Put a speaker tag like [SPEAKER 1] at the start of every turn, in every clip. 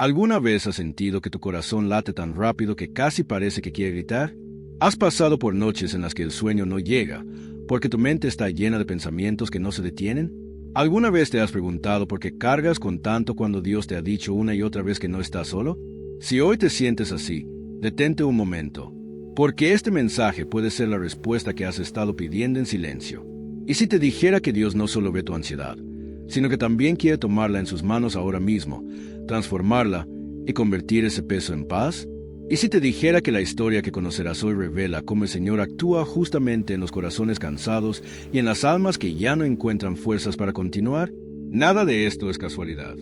[SPEAKER 1] ¿Alguna vez has sentido que tu corazón late tan rápido que casi parece que quiere gritar? ¿Has pasado por noches en las que el sueño no llega, porque tu mente está llena de pensamientos que no se detienen? ¿Alguna vez te has preguntado por qué cargas con tanto cuando Dios te ha dicho una y otra vez que no estás solo? Si hoy te sientes así, detente un momento, porque este mensaje puede ser la respuesta que has estado pidiendo en silencio. ¿Y si te dijera que Dios no solo ve tu ansiedad, sino que también quiere tomarla en sus manos ahora mismo, transformarla y convertir ese peso en paz? ¿Y si te dijera que la historia que conocerás hoy revela cómo el Señor actúa justamente en los corazones cansados y en las almas que ya no encuentran fuerzas para continuar? Nada de esto es casualidad.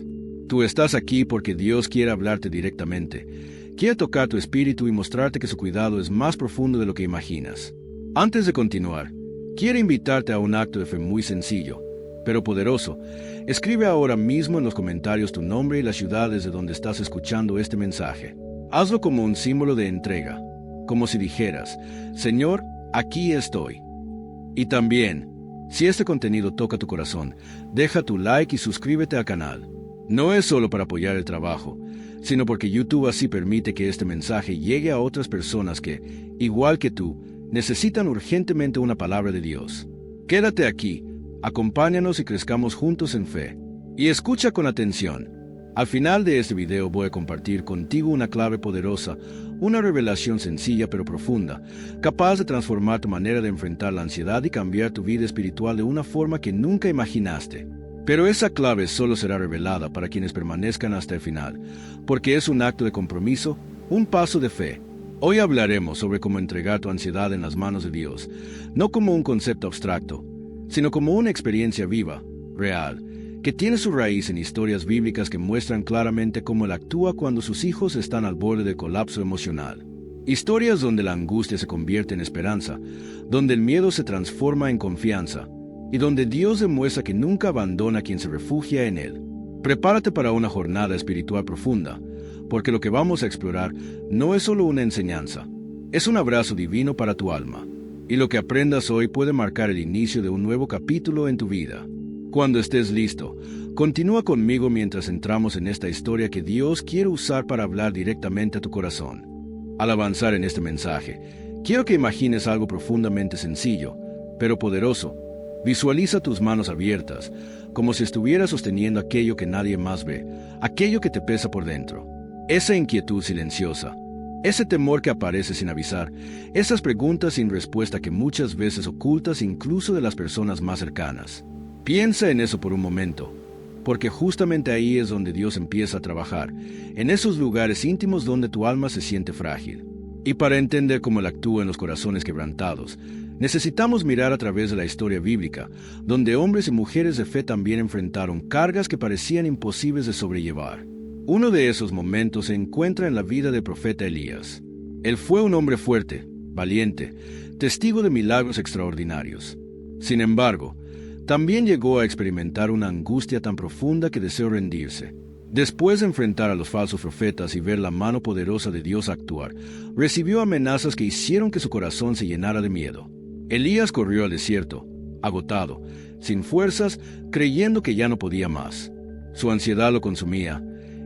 [SPEAKER 1] Tú estás aquí porque Dios quiere hablarte directamente. Quiere tocar tu espíritu y mostrarte que su cuidado es más profundo de lo que imaginas. Antes de continuar, quiero invitarte a un acto de fe muy sencillo, pero poderoso. Escribe ahora mismo en los comentarios tu nombre y la ciudad desde donde estás escuchando este mensaje. Hazlo como un símbolo de entrega, como si dijeras, Señor, aquí estoy. Y también, si este contenido toca tu corazón, deja tu like y suscríbete al canal. No es solo para apoyar el trabajo, sino porque YouTube así permite que este mensaje llegue a otras personas que, igual que tú, necesitan urgentemente una palabra de Dios. Quédate aquí, acompáñanos y crezcamos juntos en fe. Y escucha con atención. Al final de este video voy a compartir contigo una clave poderosa, una revelación sencilla pero profunda, capaz de transformar tu manera de enfrentar la ansiedad y cambiar tu vida espiritual de una forma que nunca imaginaste. Pero esa clave solo será revelada para quienes permanezcan hasta el final, porque es un acto de compromiso, un paso de fe. Hoy hablaremos sobre cómo entregar tu ansiedad en las manos de Dios, no como un concepto abstracto, sino como una experiencia viva, real, que tiene su raíz en historias bíblicas que muestran claramente cómo Él actúa cuando sus hijos están al borde del colapso emocional. Historias donde la angustia se convierte en esperanza, donde el miedo se transforma en confianza, y donde Dios demuestra que nunca abandona a quien se refugia en Él. Prepárate para una jornada espiritual profunda, porque lo que vamos a explorar no es solo una enseñanza, es un abrazo divino para tu alma, y lo que aprendas hoy puede marcar el inicio de un nuevo capítulo en tu vida. Cuando estés listo, continúa conmigo mientras entramos en esta historia que Dios quiere usar para hablar directamente a tu corazón. Al avanzar en este mensaje, quiero que imagines algo profundamente sencillo, pero poderoso. Visualiza tus manos abiertas, como si estuvieras sosteniendo aquello que nadie más ve, aquello que te pesa por dentro. Esa inquietud silenciosa, ese temor que aparece sin avisar, esas preguntas sin respuesta que muchas veces ocultas incluso de las personas más cercanas. Piensa en eso por un momento, porque justamente ahí es donde Dios empieza a trabajar, en esos lugares íntimos donde tu alma se siente frágil. Y para entender cómo Él actúa en los corazones quebrantados, necesitamos mirar a través de la historia bíblica, donde hombres y mujeres de fe también enfrentaron cargas que parecían imposibles de sobrellevar. Uno de esos momentos se encuentra en la vida del profeta Elías. Él fue un hombre fuerte, valiente, testigo de milagros extraordinarios. Sin embargo, también llegó a experimentar una angustia tan profunda que deseó rendirse. Después de enfrentar a los falsos profetas y ver la mano poderosa de Dios actuar, recibió amenazas que hicieron que su corazón se llenara de miedo. Elías corrió al desierto, agotado, sin fuerzas, creyendo que ya no podía más. Su ansiedad lo consumía,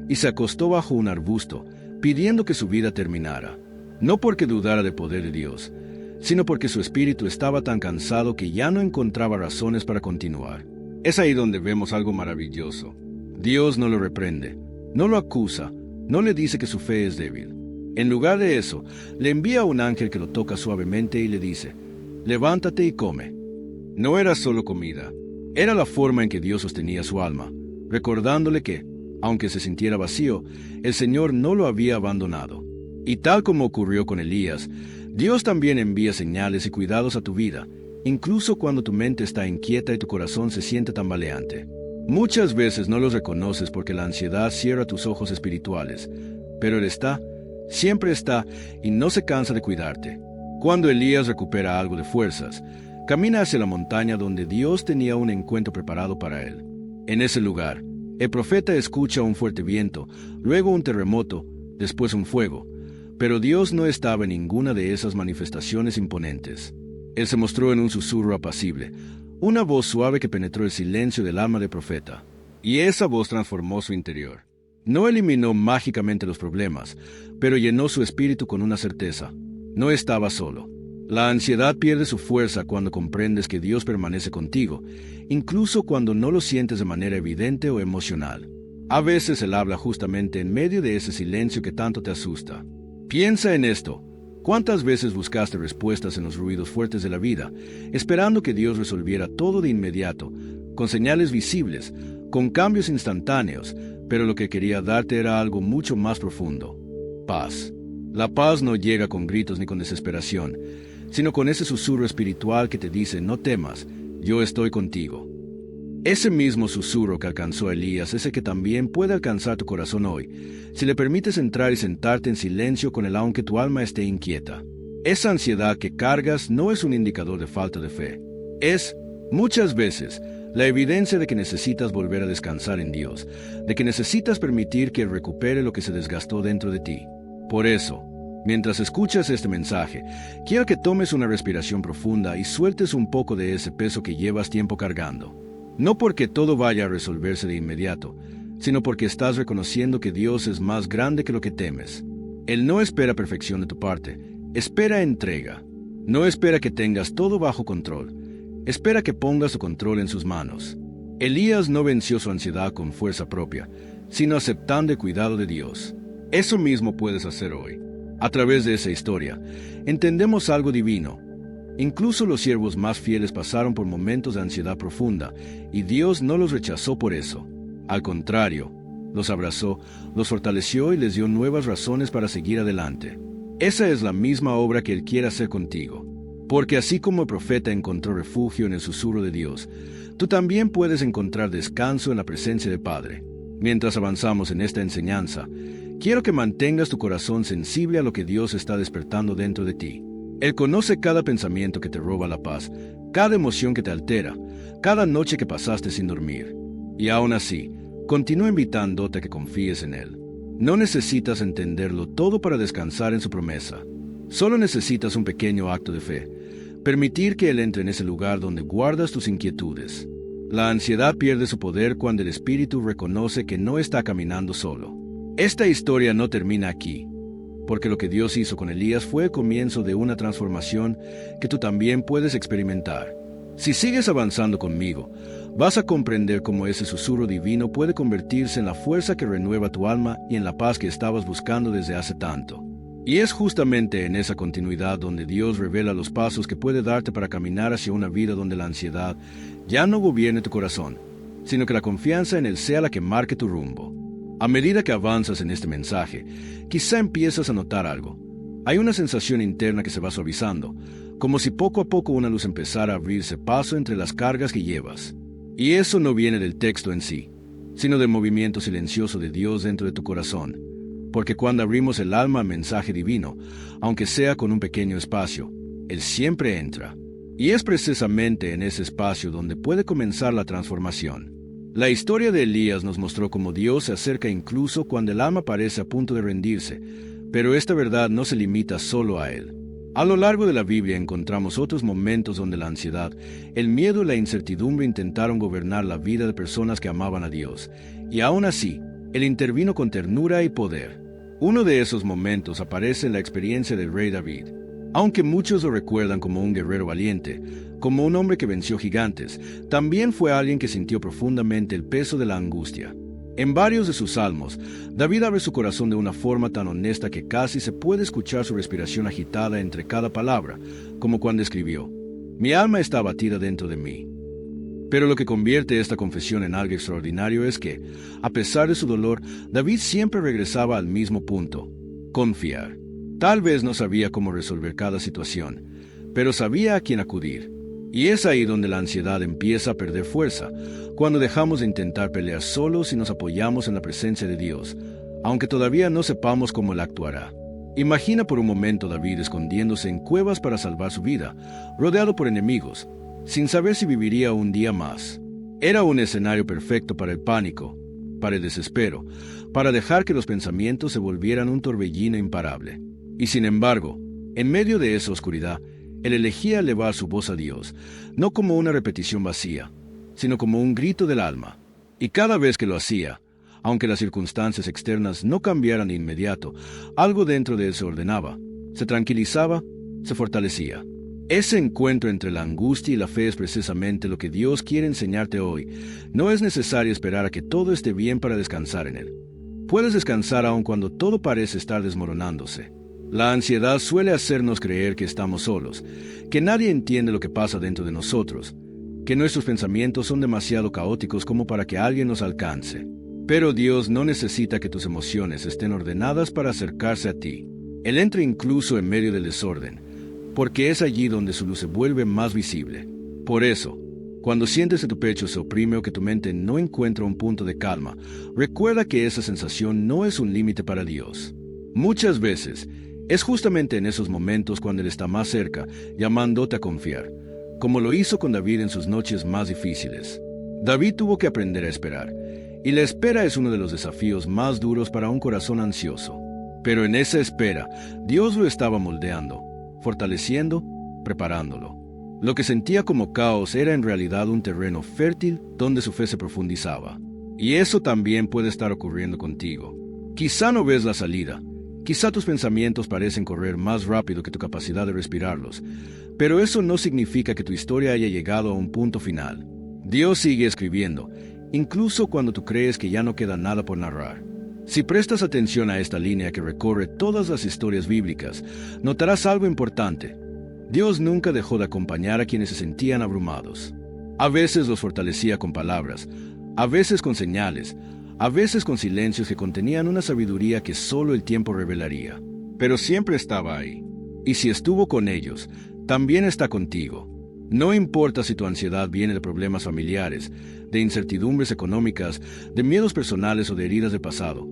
[SPEAKER 1] y se acostó bajo un arbusto, pidiendo que su vida terminara. No porque dudara del poder de Dios, sino porque su espíritu estaba tan cansado que ya no encontraba razones para continuar. Es ahí donde vemos algo maravilloso. Dios no lo reprende, no lo acusa, no le dice que su fe es débil. En lugar de eso, le envía a un ángel que lo toca suavemente y le dice, levántate y come. No era solo comida, era la forma en que Dios sostenía su alma, recordándole que, aunque se sintiera vacío, el Señor no lo había abandonado. Y tal como ocurrió con Elías, Dios también envía señales y cuidados a tu vida, incluso cuando tu mente está inquieta y tu corazón se siente tambaleante. Muchas veces no los reconoces porque la ansiedad cierra tus ojos espirituales, pero Él está, siempre está, y no se cansa de cuidarte. Cuando Elías recupera algo de fuerzas, camina hacia la montaña donde Dios tenía un encuentro preparado para él. En ese lugar, el profeta escucha un fuerte viento, luego un terremoto, después un fuego. Pero Dios no estaba en ninguna de esas manifestaciones imponentes. Él se mostró en un susurro apacible, una voz suave que penetró el silencio del alma del profeta. Y esa voz transformó su interior. No eliminó mágicamente los problemas, pero llenó su espíritu con una certeza. No estaba solo. La ansiedad pierde su fuerza cuando comprendes que Dios permanece contigo, incluso cuando no lo sientes de manera evidente o emocional. A veces Él habla justamente en medio de ese silencio que tanto te asusta. Piensa en esto. ¿Cuántas veces buscaste respuestas en los ruidos fuertes de la vida, esperando que Dios resolviera todo de inmediato, con señales visibles, con cambios instantáneos, pero lo que quería darte era algo mucho más profundo? Paz. La paz no llega con gritos ni con desesperación, sino con ese susurro espiritual que te dice: no temas, yo estoy contigo. Ese mismo susurro que alcanzó a Elías es el que también puede alcanzar tu corazón hoy, si le permites entrar y sentarte en silencio con él aunque tu alma esté inquieta. Esa ansiedad que cargas no es un indicador de falta de fe. Es, muchas veces, la evidencia de que necesitas volver a descansar en Dios, de que necesitas permitir que Él recupere lo que se desgastó dentro de ti. Por eso, mientras escuchas este mensaje, quiero que tomes una respiración profunda y sueltes un poco de ese peso que llevas tiempo cargando. No porque todo vaya a resolverse de inmediato, sino porque estás reconociendo que Dios es más grande que lo que temes. Él no espera perfección de tu parte, espera entrega. No espera que tengas todo bajo control, espera que pongas tu control en sus manos. Elías no venció su ansiedad con fuerza propia, sino aceptando el cuidado de Dios. Eso mismo puedes hacer hoy. A través de esa historia, entendemos algo divino. Incluso los siervos más fieles pasaron por momentos de ansiedad profunda, y Dios no los rechazó por eso. Al contrario, los abrazó, los fortaleció y les dio nuevas razones para seguir adelante. Esa es la misma obra que Él quiere hacer contigo. Porque así como el profeta encontró refugio en el susurro de Dios, tú también puedes encontrar descanso en la presencia del Padre. Mientras avanzamos en esta enseñanza, quiero que mantengas tu corazón sensible a lo que Dios está despertando dentro de ti. Él conoce cada pensamiento que te roba la paz, cada emoción que te altera, cada noche que pasaste sin dormir. Y aún así, continúa invitándote a que confíes en Él. No necesitas entenderlo todo para descansar en su promesa. Solo necesitas un pequeño acto de fe, permitir que Él entre en ese lugar donde guardas tus inquietudes. La ansiedad pierde su poder cuando el espíritu reconoce que no está caminando solo. Esta historia no termina aquí, porque lo que Dios hizo con Elías fue el comienzo de una transformación que tú también puedes experimentar. Si sigues avanzando conmigo, vas a comprender cómo ese susurro divino puede convertirse en la fuerza que renueva tu alma y en la paz que estabas buscando desde hace tanto. Y es justamente en esa continuidad donde Dios revela los pasos que puede darte para caminar hacia una vida donde la ansiedad ya no gobierne tu corazón, sino que la confianza en Él sea la que marque tu rumbo. A medida que avanzas en este mensaje, quizá empiezas a notar algo. Hay una sensación interna que se va suavizando, como si poco a poco una luz empezara a abrirse paso entre las cargas que llevas. Y eso no viene del texto en sí, sino del movimiento silencioso de Dios dentro de tu corazón. Porque cuando abrimos el alma al mensaje divino, aunque sea con un pequeño espacio, Él siempre entra. Y es precisamente en ese espacio donde puede comenzar la transformación. La historia de Elías nos mostró cómo Dios se acerca incluso cuando el alma parece a punto de rendirse, pero esta verdad no se limita solo a Él. A lo largo de la Biblia encontramos otros momentos donde la ansiedad, el miedo y la incertidumbre intentaron gobernar la vida de personas que amaban a Dios, y aún así, Él intervino con ternura y poder. Uno de esos momentos aparece en la experiencia del rey David. Aunque muchos lo recuerdan como un guerrero valiente, como un hombre que venció gigantes, también fue alguien que sintió profundamente el peso de la angustia. En varios de sus salmos, David abre su corazón de una forma tan honesta que casi se puede escuchar su respiración agitada entre cada palabra, como cuando escribió: «Mi alma está abatida dentro de mí». Pero lo que convierte esta confesión en algo extraordinario es que, a pesar de su dolor, David siempre regresaba al mismo punto: confiar. Tal vez no sabía cómo resolver cada situación, pero sabía a quién acudir. Y es ahí donde la ansiedad empieza a perder fuerza, cuando dejamos de intentar pelear solos y nos apoyamos en la presencia de Dios, aunque todavía no sepamos cómo Él actuará. Imagina por un momento David escondiéndose en cuevas para salvar su vida, rodeado por enemigos, sin saber si viviría un día más. Era un escenario perfecto para el pánico, para el desespero, para dejar que los pensamientos se volvieran un torbellino imparable. Y sin embargo, en medio de esa oscuridad, Él elegía elevar su voz a Dios, no como una repetición vacía, sino como un grito del alma. Y cada vez que lo hacía, Aunque las circunstancias externas no cambiaran de inmediato, algo dentro de él se ordenaba, se tranquilizaba, se fortalecía. Ese encuentro entre la angustia y la fe es precisamente lo que Dios quiere enseñarte hoy. No es necesario esperar a que todo esté bien para descansar en Él. Puedes descansar aun cuando todo parece estar desmoronándose. La ansiedad suele hacernos creer que estamos solos, que nadie entiende lo que pasa dentro de nosotros, que nuestros pensamientos son demasiado caóticos como para que alguien nos alcance. Pero Dios no necesita que tus emociones estén ordenadas para acercarse a ti. Él entra incluso en medio del desorden, porque es allí donde su luz se vuelve más visible. Por eso, cuando sientes que tu pecho se oprime o que tu mente no encuentra un punto de calma, recuerda que esa sensación no es un límite para Dios. Muchas veces, es justamente en esos momentos cuando Él está más cerca, llamándote a confiar, como lo hizo con David en sus noches más difíciles. David tuvo que aprender a esperar, y la espera es uno de los desafíos más duros para un corazón ansioso. Pero en esa espera, Dios lo estaba moldeando, fortaleciendo, preparándolo. Lo que sentía como caos era en realidad un terreno fértil donde su fe se profundizaba. Y eso también puede estar ocurriendo contigo. Quizá no ves la salida, quizá tus pensamientos parecen correr más rápido que tu capacidad de respirarlos, pero eso no significa que tu historia haya llegado a un punto final. Dios sigue escribiendo, incluso cuando tú crees que ya no queda nada por narrar. Si prestas atención a esta línea que recorre todas las historias bíblicas, notarás algo importante. Dios nunca dejó de acompañar a quienes se sentían abrumados. A veces los fortalecía con palabras, a veces con señales, a veces con silencios que contenían una sabiduría que solo el tiempo revelaría. Pero siempre estaba ahí. Y si estuvo con ellos, también está contigo. No importa si tu ansiedad viene de problemas familiares, de incertidumbres económicas, de miedos personales o de heridas del pasado.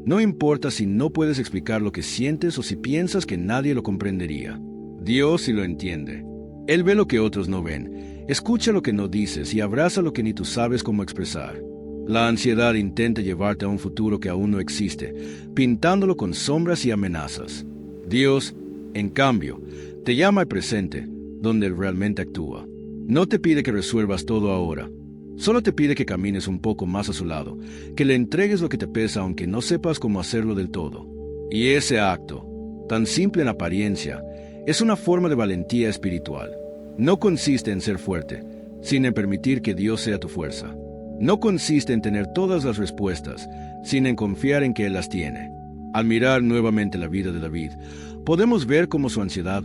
[SPEAKER 1] No importa si no puedes explicar lo que sientes o si piensas que nadie lo comprendería. Dios sí lo entiende. Él ve lo que otros no ven, escucha lo que no dices y abraza lo que ni tú sabes cómo expresar. La ansiedad intenta llevarte a un futuro que aún no existe, pintándolo con sombras y amenazas. Dios, en cambio, te llama al presente, donde Él realmente actúa. No te pide que resuelvas todo ahora. Solo te pide que camines un poco más a su lado, que le entregues lo que te pesa aunque no sepas cómo hacerlo del todo. Y ese acto, tan simple en apariencia, es una forma de valentía espiritual. No consiste en ser fuerte, sino en permitir que Dios sea tu fuerza. No consiste en tener todas las respuestas, sino en confiar en que Él las tiene. Al mirar nuevamente la vida de David, podemos ver cómo su ansiedad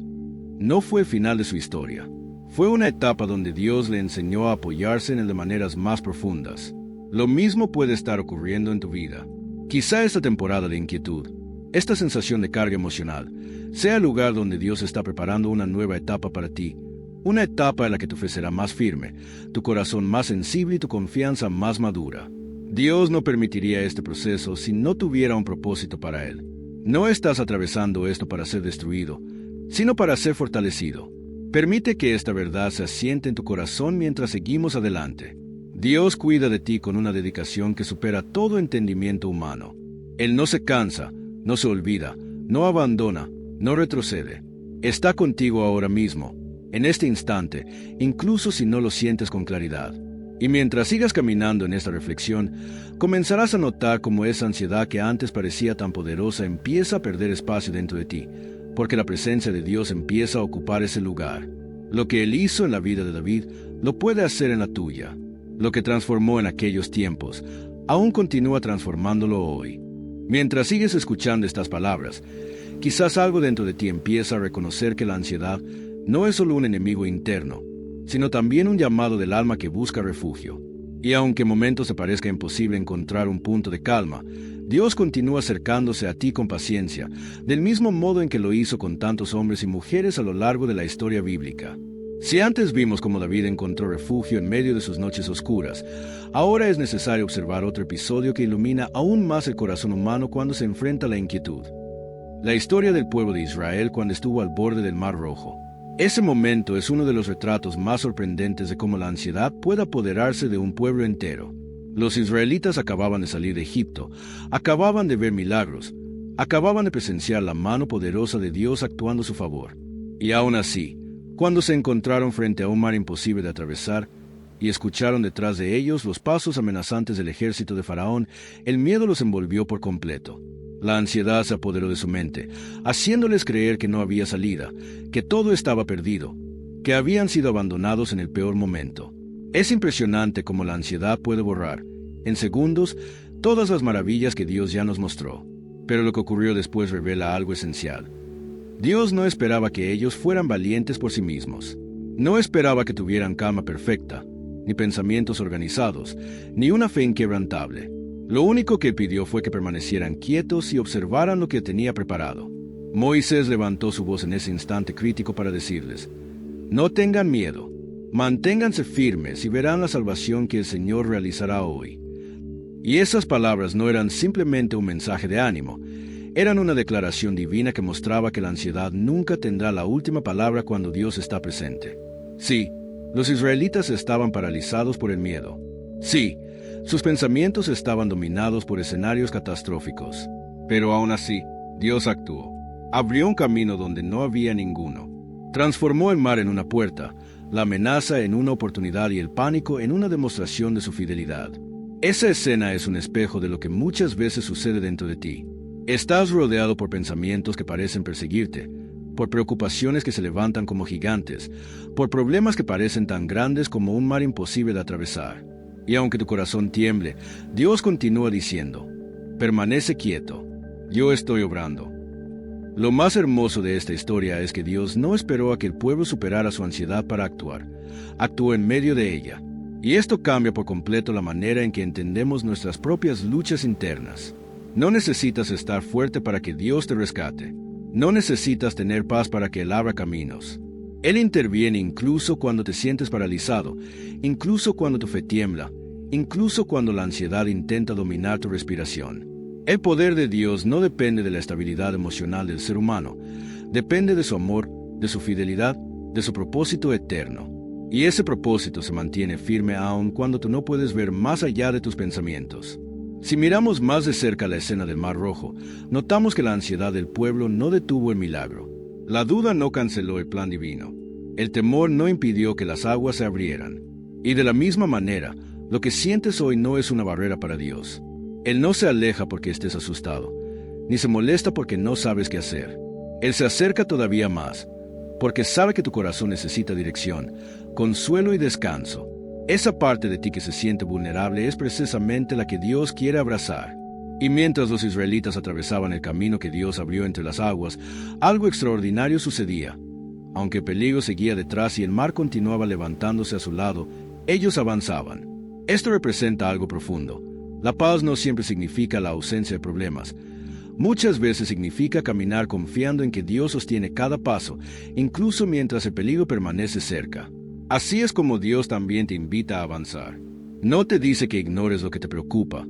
[SPEAKER 1] no fue el final de su historia. Fue una etapa donde Dios le enseñó a apoyarse en él de maneras más profundas. Lo mismo puede estar ocurriendo en tu vida. Quizá esta temporada de inquietud, esta sensación de carga emocional, sea el lugar donde Dios está preparando una nueva etapa para ti. Una etapa en la que tu fe será más firme, tu corazón más sensible y tu confianza más madura. Dios no permitiría este proceso si no tuviera un propósito para él. No estás atravesando esto para ser destruido, sino para ser fortalecido. Permite que esta verdad se asiente en tu corazón mientras seguimos adelante. Dios cuida de ti con una dedicación que supera todo entendimiento humano. Él no se cansa, no se olvida, no abandona, no retrocede. Está contigo ahora mismo, en este instante, incluso si no lo sientes con claridad. Y mientras sigas caminando en esta reflexión, comenzarás a notar cómo esa ansiedad que antes parecía tan poderosa empieza a perder espacio dentro de ti, porque la presencia de Dios empieza a ocupar ese lugar. Lo que Él hizo en la vida de David, lo puede hacer en la tuya. Lo que transformó en aquellos tiempos, aún continúa transformándolo hoy. Mientras sigues escuchando estas palabras, quizás algo dentro de ti empieza a reconocer que la ansiedad no es solo un enemigo interno, sino también un llamado del alma que busca refugio. Y aunque en momentos te parezca imposible encontrar un punto de calma, Dios continúa acercándose a ti con paciencia, del mismo modo en que lo hizo con tantos hombres y mujeres a lo largo de la historia bíblica. Si antes vimos cómo David encontró refugio en medio de sus noches oscuras, ahora es necesario observar otro episodio que ilumina aún más el corazón humano cuando se enfrenta a la inquietud. La historia del pueblo de Israel cuando estuvo al borde del Mar Rojo. Ese momento es uno de los retratos más sorprendentes de cómo la ansiedad puede apoderarse de un pueblo entero. Los israelitas acababan de salir de Egipto, acababan de ver milagros, acababan de presenciar la mano poderosa de Dios actuando a su favor. Y aún así, cuando se encontraron frente a un mar imposible de atravesar, y escucharon detrás de ellos los pasos amenazantes del ejército de Faraón, el miedo los envolvió por completo. La ansiedad se apoderó de su mente, haciéndoles creer que no había salida, que todo estaba perdido, que habían sido abandonados en el peor momento. Es impresionante cómo la ansiedad puede borrar, en segundos, todas las maravillas que Dios ya nos mostró. Pero lo que ocurrió después revela algo esencial. Dios no esperaba que ellos fueran valientes por sí mismos. No esperaba que tuvieran calma perfecta, ni pensamientos organizados, ni una fe inquebrantable. Lo único que pidió fue que permanecieran quietos y observaran lo que tenía preparado. Moisés levantó su voz en ese instante crítico para decirles: no tengan miedo, manténganse firmes y verán la salvación que el Señor realizará hoy. Y esas palabras no eran simplemente un mensaje de ánimo, eran una declaración divina que mostraba que la ansiedad nunca tendrá la última palabra cuando Dios está presente. Sí, los israelitas estaban paralizados por el miedo. Sí, sus pensamientos estaban dominados por escenarios catastróficos. Pero aún así, Dios actuó. Abrió un camino donde no había ninguno. Transformó el mar en una puerta, la amenaza en una oportunidad y el pánico en una demostración de su fidelidad. Esa escena es un espejo de lo que muchas veces sucede dentro de ti. Estás rodeado por pensamientos que parecen perseguirte, por preocupaciones que se levantan como gigantes, por problemas que parecen tan grandes como un mar imposible de atravesar. Y aunque tu corazón tiemble, Dios continúa diciendo: permanece quieto, yo estoy obrando. Lo más hermoso de esta historia es que Dios no esperó a que el pueblo superara su ansiedad para actuar. Actuó en medio de ella. Y esto cambia por completo la manera en que entendemos nuestras propias luchas internas. No necesitas estar fuerte para que Dios te rescate. No necesitas tener paz para que Él abra caminos. Él interviene incluso cuando te sientes paralizado, incluso cuando tu fe tiembla, incluso cuando la ansiedad intenta dominar tu respiración. El poder de Dios no depende de la estabilidad emocional del ser humano, depende de su amor, de su fidelidad, de su propósito eterno. Y ese propósito se mantiene firme aun cuando tú no puedes ver más allá de tus pensamientos. Si miramos más de cerca la escena del Mar Rojo, notamos que la ansiedad del pueblo no detuvo el milagro. La duda no canceló el plan divino. El temor no impidió que las aguas se abrieran. Y de la misma manera, lo que sientes hoy no es una barrera para Dios. Él no se aleja porque estés asustado, ni se molesta porque no sabes qué hacer. Él se acerca todavía más, porque sabe que tu corazón necesita dirección, consuelo y descanso. Esa parte de ti que se siente vulnerable es precisamente la que Dios quiere abrazar. Y mientras los israelitas atravesaban el camino que Dios abrió entre las aguas, algo extraordinario sucedía. Aunque el peligro seguía detrás y el mar continuaba levantándose a su lado, ellos avanzaban. Esto representa algo profundo. La paz no siempre significa la ausencia de problemas. Muchas veces significa caminar confiando en que Dios sostiene cada paso, incluso mientras el peligro permanece cerca. Así es como Dios también te invita a avanzar. No te dice que ignores lo que te preocupa,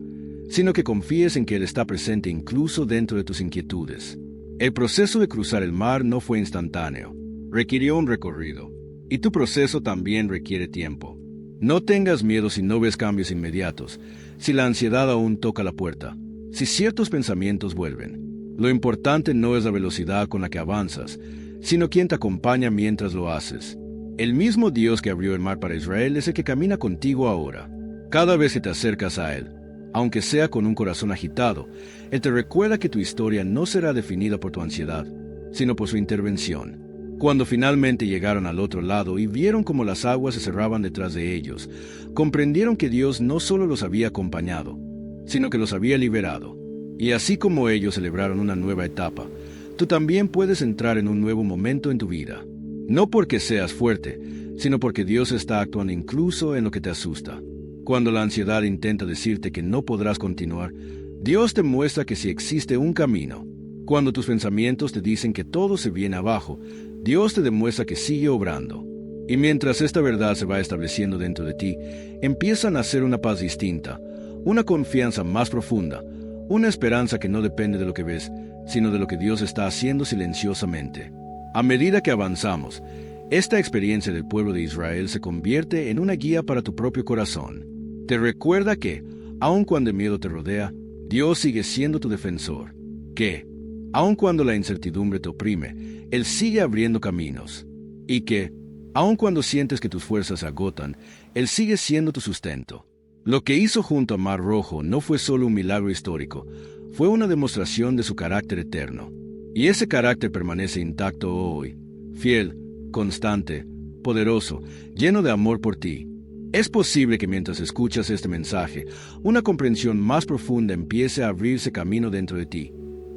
[SPEAKER 1] sino que confíes en que Él está presente incluso dentro de tus inquietudes. El proceso de cruzar el mar no fue instantáneo, requirió un recorrido, y tu proceso también requiere tiempo. No tengas miedo si no ves cambios inmediatos, si la ansiedad aún toca la puerta, si ciertos pensamientos vuelven. Lo importante no es la velocidad con la que avanzas, sino quién te acompaña mientras lo haces. El mismo Dios que abrió el mar para Israel es el que camina contigo ahora. Cada vez que te acercas a Él, aunque sea con un corazón agitado, Él te recuerda que tu historia no será definida por tu ansiedad, sino por su intervención. Cuando finalmente llegaron al otro lado y vieron cómo las aguas se cerraban detrás de ellos, comprendieron que Dios no solo los había acompañado, sino que los había liberado. Y así como ellos celebraron una nueva etapa, tú también puedes entrar en un nuevo momento en tu vida. No porque seas fuerte, sino porque Dios está actuando incluso en lo que te asusta. Cuando la ansiedad intenta decirte que no podrás continuar, Dios te muestra que sí existe un camino. Cuando tus pensamientos te dicen que todo se viene abajo, Dios te demuestra que sigue obrando. Y mientras esta verdad se va estableciendo dentro de ti, empieza a nacer una paz distinta, una confianza más profunda, una esperanza que no depende de lo que ves, sino de lo que Dios está haciendo silenciosamente. A medida que avanzamos, esta experiencia del pueblo de Israel se convierte en una guía para tu propio corazón. Te recuerda que, aun cuando el miedo te rodea, Dios sigue siendo tu defensor. Que, aun cuando la incertidumbre te oprime, Él sigue abriendo caminos. Y que, Aun cuando sientes que tus fuerzas se agotan, Él sigue siendo tu sustento. Lo que hizo junto a Mar Rojo no fue solo un milagro histórico, fue una demostración de su carácter eterno. Y ese carácter permanece intacto hoy, fiel, constante, poderoso, lleno de amor por ti. Es posible que mientras escuchas este mensaje, una comprensión más profunda empiece a abrirse camino dentro de ti,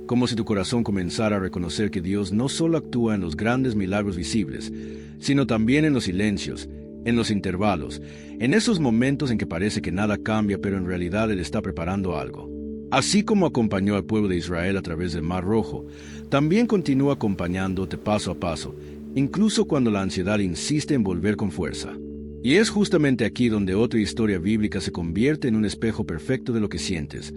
[SPEAKER 1] como si tu corazón comenzara a reconocer que Dios no solo actúa en los grandes milagros visibles, sino también en los silencios, en los intervalos, en esos momentos en que parece que nada cambia, pero en realidad Él está preparando algo. Así como acompañó al pueblo de Israel a través del Mar Rojo, también continúa acompañándote paso a paso, incluso cuando la ansiedad insiste en volver con fuerza. Y es justamente aquí donde otra historia bíblica se convierte en un espejo perfecto de lo que sientes: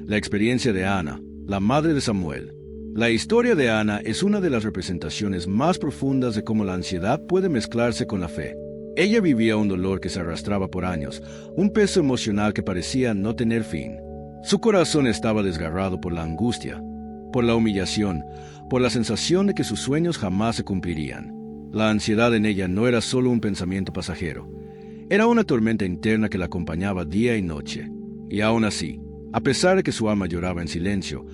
[SPEAKER 1] la experiencia de Ana, la madre de Samuel. La historia de Ana es una de las representaciones más profundas de cómo la ansiedad puede mezclarse con la fe. Ella vivía un dolor que se arrastraba por años, un peso emocional que parecía no tener fin. Su corazón estaba desgarrado por la angustia, por la humillación, por la sensación de que sus sueños jamás se cumplirían. La ansiedad en ella no era solo un pensamiento pasajero, era una tormenta interna que la acompañaba día y noche. Y aún así, a pesar de que su alma lloraba en silencio,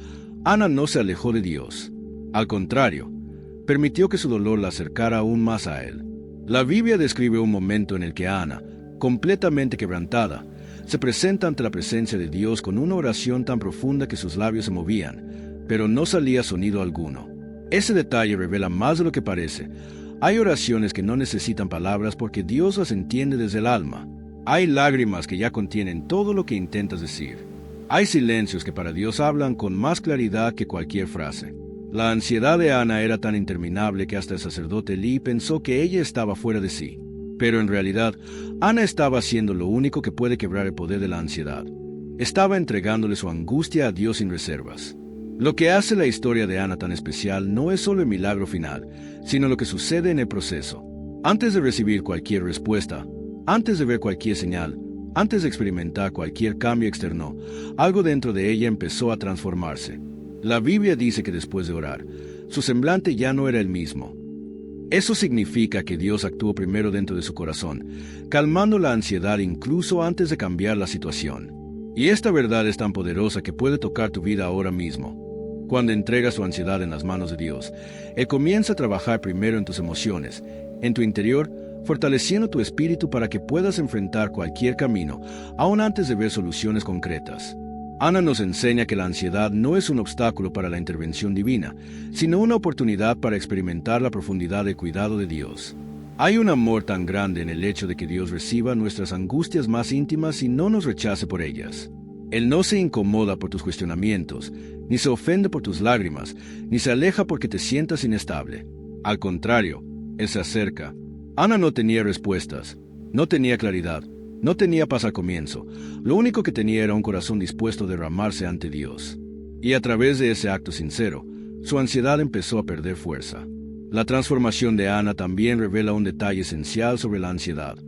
[SPEAKER 1] Ana no se alejó de Dios. Al contrario, permitió que su dolor la acercara aún más a Él. La Biblia describe un momento en el que Ana, completamente quebrantada, se presenta ante la presencia de Dios con una oración tan profunda que sus labios se movían, pero no salía sonido alguno. Ese detalle revela más de lo que parece. Hay oraciones que no necesitan palabras porque Dios las entiende desde el alma. Hay lágrimas que ya contienen todo lo que intentas decir. Hay silencios que para Dios hablan con más claridad que cualquier frase. La ansiedad de Ana era tan interminable que hasta el sacerdote Elí pensó que ella estaba fuera de sí. Pero en realidad, Ana estaba haciendo lo único que puede quebrar el poder de la ansiedad. Estaba entregándole su angustia a Dios sin reservas. Lo que hace la historia de Ana tan especial no es solo el milagro final, sino lo que sucede en el proceso. Antes de recibir cualquier respuesta, antes de ver cualquier señal, antes de experimentar cualquier cambio externo, algo dentro de ella empezó a transformarse. La Biblia dice que después de orar, su semblante ya no era el mismo. Eso significa que Dios actuó primero dentro de su corazón, calmando la ansiedad incluso antes de cambiar la situación. Y esta verdad es tan poderosa que puede tocar tu vida ahora mismo. Cuando entregas tu ansiedad en las manos de Dios, Él comienza a trabajar primero en tus emociones, en tu interior, fortaleciendo tu espíritu para que puedas enfrentar cualquier camino, aún antes de ver soluciones concretas. Ana nos enseña que la ansiedad no es un obstáculo para la intervención divina, sino una oportunidad para experimentar la profundidad del cuidado de Dios. Hay un amor tan grande en el hecho de que Dios reciba nuestras angustias más íntimas y no nos rechace por ellas. Él no se incomoda por tus cuestionamientos, ni se ofende por tus lágrimas, ni se aleja porque te sientas inestable. Al contrario, Él se acerca. Ana no tenía respuestas, no tenía claridad, no tenía paz al comienzo. Lo único que tenía era un corazón dispuesto a derramarse ante Dios. Y a través de ese acto sincero, su ansiedad empezó a perder fuerza. La transformación de Ana también revela un detalle esencial sobre la ansiedad.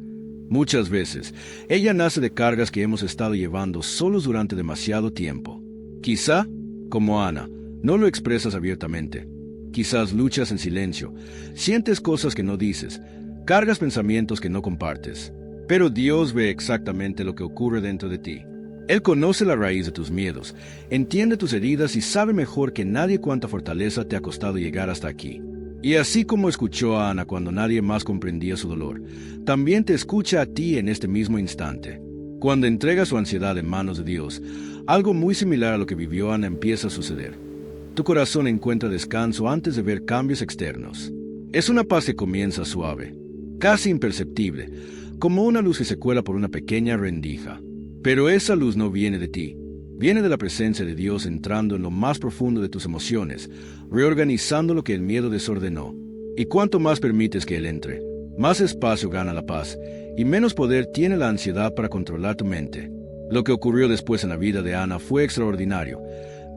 [SPEAKER 1] Muchas veces, ella nace de cargas que hemos estado llevando solos durante demasiado tiempo. Quizá, como Ana, no lo expresas abiertamente. Quizás luchas en silencio, sientes cosas que no dices, cargas pensamientos que no compartes. Pero Dios ve exactamente lo que ocurre dentro de ti. Él conoce la raíz de tus miedos, entiende tus heridas y sabe mejor que nadie cuánta fortaleza te ha costado llegar hasta aquí. Y así como escuchó a Ana cuando nadie más comprendía su dolor, también te escucha a ti en este mismo instante. Cuando entrega su ansiedad en manos de Dios, algo muy similar a lo que vivió Ana empieza a suceder. Tu corazón encuentra descanso antes de ver cambios externos. Es una paz que comienza suave, casi imperceptible, como una luz que se cuela por una pequeña rendija. Pero esa luz no viene de ti, viene de la presencia de Dios entrando en lo más profundo de tus emociones, reorganizando lo que el miedo desordenó. Y cuanto más permites que Él entre, más espacio gana la paz, y menos poder tiene la ansiedad para controlar tu mente. Lo que ocurrió después en la vida de Ana fue extraordinario.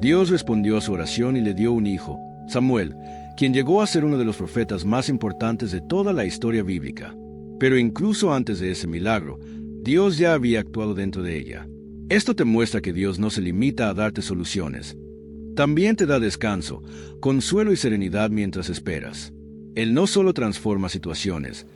[SPEAKER 1] Dios respondió a su oración y le dio un hijo, Samuel, quien llegó a ser uno de los profetas más importantes de toda la historia bíblica. Pero incluso antes de ese milagro, Dios ya había actuado dentro de ella. Esto te muestra que Dios no se limita a darte soluciones. También te da descanso, consuelo y serenidad mientras esperas. Él no solo transforma situaciones,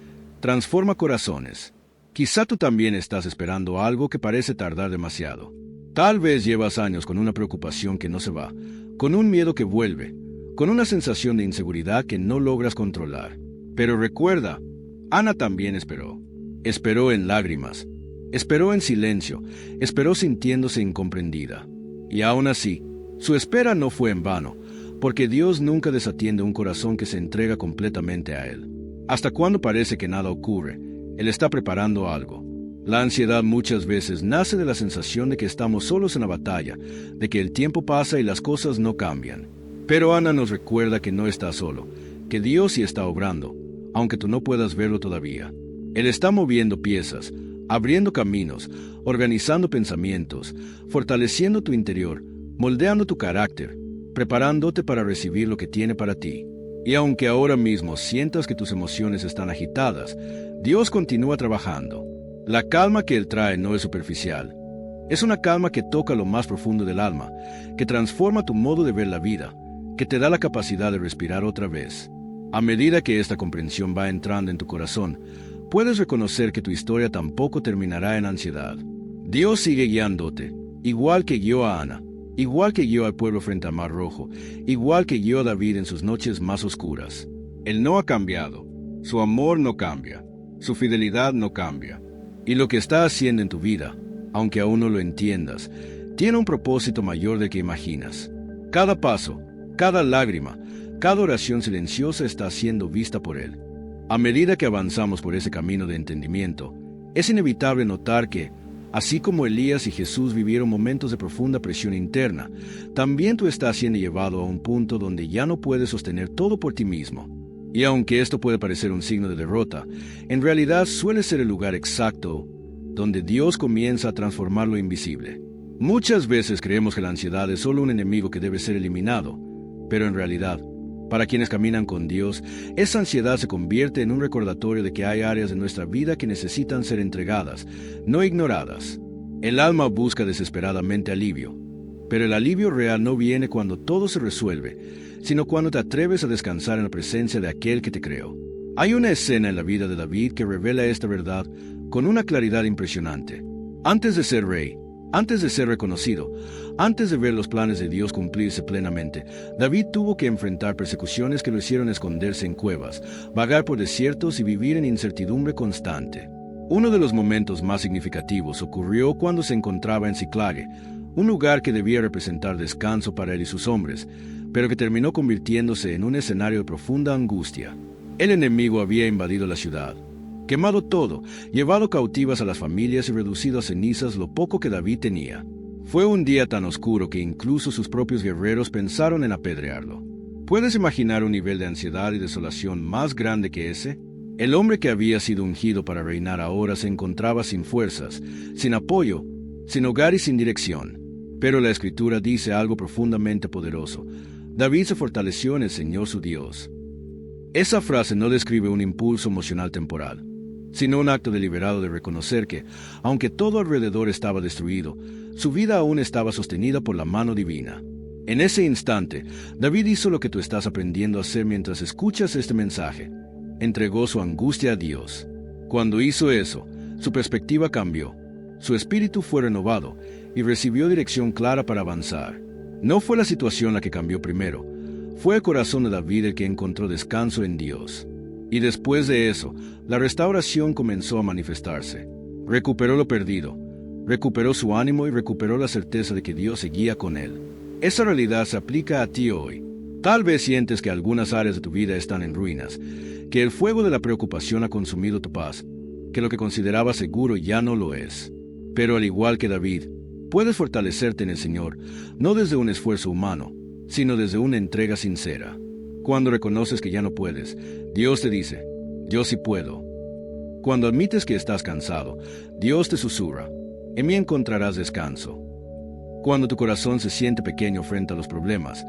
[SPEAKER 1] transforma corazones. Quizá tú también estás esperando algo que parece tardar demasiado. Tal vez llevas años con una preocupación que no se va, con un miedo que vuelve, con una sensación de inseguridad que no logras controlar. Pero recuerda, Ana también esperó. Esperó en lágrimas, esperó en silencio, esperó sintiéndose incomprendida. Y aún así, su espera no fue en vano, porque Dios nunca desatiende un corazón que se entrega completamente a Él. Hasta cuando parece que nada ocurre, Él está preparando algo. La ansiedad muchas veces nace de la sensación de que estamos solos en la batalla, de que el tiempo pasa y las cosas no cambian. Pero Ana nos recuerda que no está solo, que Dios sí está obrando, aunque tú no puedas verlo todavía. Él está moviendo piezas, abriendo caminos, organizando pensamientos, fortaleciendo tu interior, moldeando tu carácter, preparándote para recibir lo que tiene para ti. Y aunque ahora mismo sientas que tus emociones están agitadas, Dios continúa trabajando. La calma que Él trae no es superficial. Es una calma que toca lo más profundo del alma, que transforma tu modo de ver la vida, que te da la capacidad de respirar otra vez. A medida que esta comprensión va entrando en tu corazón, puedes reconocer que tu historia tampoco terminará en ansiedad. Dios sigue guiándote, igual que guió a Ana, igual que guió al pueblo frente al Mar Rojo, igual que guió a David en sus noches más oscuras. Él no ha cambiado, su amor no cambia, su fidelidad no cambia. Y lo que está haciendo en tu vida, aunque aún no lo entiendas, tiene un propósito mayor del que imaginas. Cada paso, cada lágrima, cada oración silenciosa está siendo vista por Él. A medida que avanzamos por ese camino de entendimiento, es inevitable notar que, así como Elías y Jesús vivieron momentos de profunda presión interna, también tú estás siendo llevado a un punto donde ya no puedes sostener todo por ti mismo. Y aunque esto puede parecer un signo de derrota, en realidad suele ser el lugar exacto donde Dios comienza a transformar lo invisible. Muchas veces creemos que la ansiedad es solo un enemigo que debe ser eliminado, pero en realidad, para quienes caminan con Dios, esa ansiedad se convierte en un recordatorio de que hay áreas de nuestra vida que necesitan ser entregadas, no ignoradas. El alma busca desesperadamente alivio, pero el alivio real no viene cuando todo se resuelve, sino cuando te atreves a descansar en la presencia de aquel que te creó. Hay una escena en la vida de David que revela esta verdad con una claridad impresionante. Antes de ser rey, antes de ser reconocido, antes de ver los planes de Dios cumplirse plenamente, David tuvo que enfrentar persecuciones que lo hicieron esconderse en cuevas, vagar por desiertos y vivir en incertidumbre constante. Uno de los momentos más significativos ocurrió cuando se encontraba en Ciclague, un lugar que debía representar descanso para él y sus hombres, pero que terminó convirtiéndose en un escenario de profunda angustia. El enemigo había invadido la ciudad, quemado todo, llevado cautivas a las familias y reducido a cenizas lo poco que David tenía. Fue un día tan oscuro que incluso sus propios guerreros pensaron en apedrearlo. ¿Puedes imaginar un nivel de ansiedad y desolación más grande que ese? El hombre que había sido ungido para reinar ahora se encontraba sin fuerzas, sin apoyo, sin hogar y sin dirección. Pero la Escritura dice algo profundamente poderoso. David se fortaleció en el Señor su Dios. Esa frase no describe un impulso emocional temporal, sino un acto deliberado de reconocer que, aunque todo alrededor estaba destruido, su vida aún estaba sostenida por la mano divina. En ese instante, David hizo lo que tú estás aprendiendo a hacer mientras escuchas este mensaje. Entregó su angustia a Dios. Cuando hizo eso, su perspectiva cambió, su espíritu fue renovado y recibió dirección clara para avanzar. No fue la situación la que cambió primero, fue el corazón de David el que encontró descanso en Dios. Y después de eso, la restauración comenzó a manifestarse. Recuperó lo perdido, recuperó su ánimo y recuperó la certeza de que Dios seguía con él. Esa realidad se aplica a ti hoy. Tal vez sientes que algunas áreas de tu vida están en ruinas, que el fuego de la preocupación ha consumido tu paz, que lo que considerabas seguro ya no lo es. Pero al igual que David, puedes fortalecerte en el Señor, no desde un esfuerzo humano, sino desde una entrega sincera. Cuando reconoces que ya no puedes, Dios te dice, yo sí puedo. Cuando admites que estás cansado, Dios te susurra, en mí encontrarás descanso. Cuando tu corazón se siente pequeño frente a los problemas,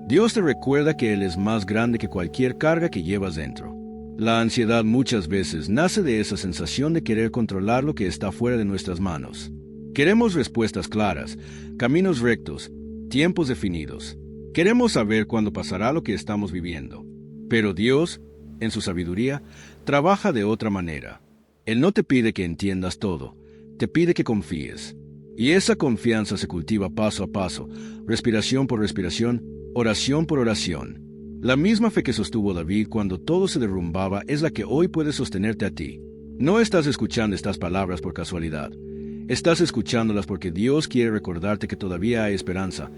[SPEAKER 1] Dios te recuerda que Él es más grande que cualquier carga que llevas dentro. La ansiedad muchas veces nace de esa sensación de querer controlar lo que está fuera de nuestras manos. Queremos respuestas claras, caminos rectos, tiempos definidos. Queremos saber cuándo pasará lo que estamos viviendo. Pero Dios en su sabiduría, trabaja de otra manera. Él no te pide que entiendas todo, te pide que confíes. Y esa confianza se cultiva paso a paso, respiración por respiración, oración por oración. La misma fe que sostuvo David cuando todo se derrumbaba es la que hoy puede sostenerte a ti. No estás escuchando estas palabras por casualidad. Estás escuchándolas porque Dios quiere recordarte que todavía hay esperanza,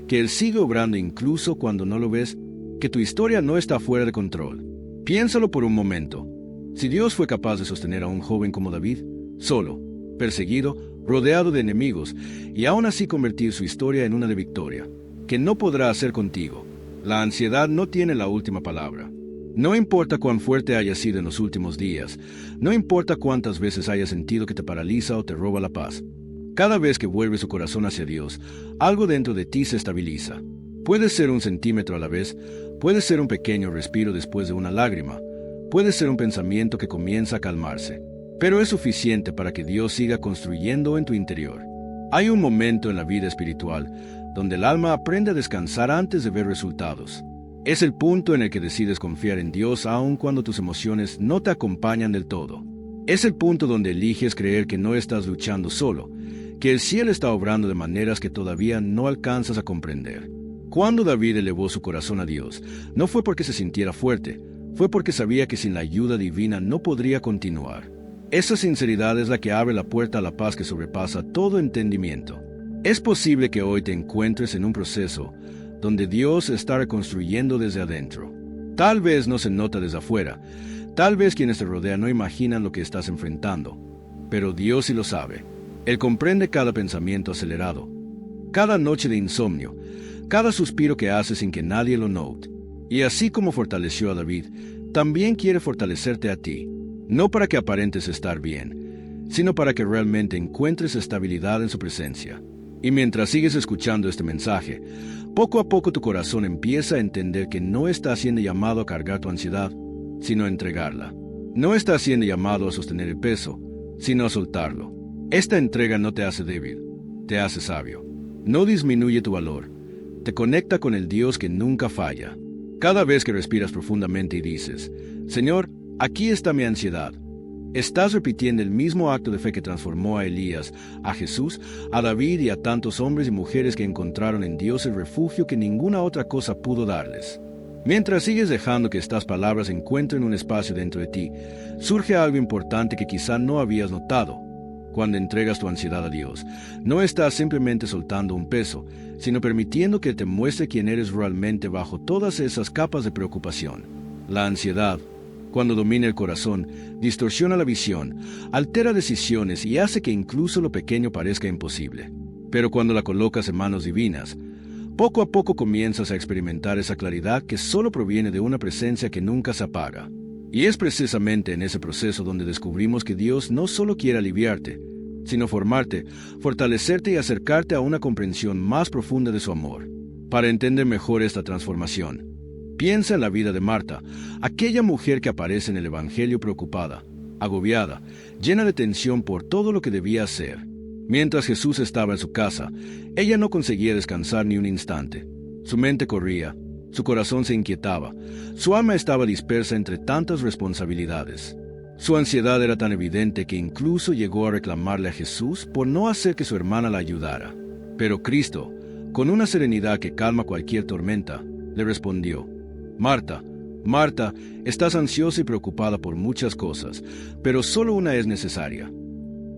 [SPEAKER 1] que Él sigue obrando incluso cuando no lo ves, que tu historia no está fuera de control. Piénsalo por un momento. Si Dios fue capaz de sostener a un joven como David, solo, perseguido, rodeado de enemigos, y aún así convertir su historia en una de victoria, ¿qué no podrá hacer contigo? La ansiedad no tiene la última palabra. No importa cuán fuerte haya sido en los últimos días, no importa cuántas veces hayas sentido que te paraliza o te roba la paz. Cada vez que vuelves tu corazón hacia Dios, algo dentro de ti se estabiliza. Puede ser un centímetro a la vez, puede ser un pequeño respiro después de una lágrima, puede ser un pensamiento que comienza a calmarse. Pero es suficiente para que Dios siga construyendo en tu interior. Hay un momento en la vida espiritual donde el alma aprende a descansar antes de ver resultados. Es el punto en el que decides confiar en Dios aun cuando tus emociones no te acompañan del todo. Es el punto donde eliges creer que no estás luchando solo, que el cielo está obrando de maneras que todavía no alcanzas a comprender. Cuando David elevó su corazón a Dios, no fue porque se sintiera fuerte, fue porque sabía que sin la ayuda divina no podría continuar. Esa sinceridad es la que abre la puerta a la paz que sobrepasa todo entendimiento. Es posible que hoy te encuentres en un proceso donde Dios está reconstruyendo desde adentro. Tal vez no se nota desde afuera, tal vez quienes te rodean no imaginan lo que estás enfrentando, pero Dios sí lo sabe. Él comprende cada pensamiento acelerado, cada noche de insomnio, cada suspiro que haces sin que nadie lo note. Y así como fortaleció a David, también quiere fortalecerte a ti. No para que aparentes estar bien, sino para que realmente encuentres estabilidad en su presencia. Y mientras sigues escuchando este mensaje, poco a poco tu corazón empieza a entender que no está siendo llamado a cargar tu ansiedad, sino a entregarla. No está siendo llamado a sostener el peso, sino a soltarlo. Esta entrega no te hace débil, te hace sabio. No disminuye tu valor, te conecta con el Dios que nunca falla. Cada vez que respiras profundamente y dices, Señor, aquí está mi ansiedad. Estás repitiendo el mismo acto de fe que transformó a Elías, a Jesús, a David y a tantos hombres y mujeres que encontraron en Dios el refugio que ninguna otra cosa pudo darles. Mientras sigues dejando que estas palabras encuentren un espacio dentro de ti, surge algo importante que quizá no habías notado. Cuando entregas tu ansiedad a Dios, no estás simplemente soltando un peso, sino permitiendo que te muestre quién eres realmente bajo todas esas capas de preocupación. La ansiedad, cuando domina el corazón, distorsiona la visión, altera decisiones y hace que incluso lo pequeño parezca imposible. Pero cuando la colocas en manos divinas, poco a poco comienzas a experimentar esa claridad que solo proviene de una presencia que nunca se apaga. Y es precisamente en ese proceso donde descubrimos que Dios no solo quiere aliviarte, sino formarte, fortalecerte y acercarte a una comprensión más profunda de su amor. Para entender mejor esta transformación, piensa en la vida de Marta, aquella mujer que aparece en el Evangelio preocupada, agobiada, llena de tensión por todo lo que debía hacer. Mientras Jesús estaba en su casa, ella no conseguía descansar ni un instante. Su mente corría, su corazón se inquietaba, su alma estaba dispersa entre tantas responsabilidades. Su ansiedad era tan evidente que incluso llegó a reclamarle a Jesús por no hacer que su hermana la ayudara. Pero Cristo, con una serenidad que calma cualquier tormenta, le respondió, Marta, Marta, estás ansiosa y preocupada por muchas cosas, pero solo una es necesaria.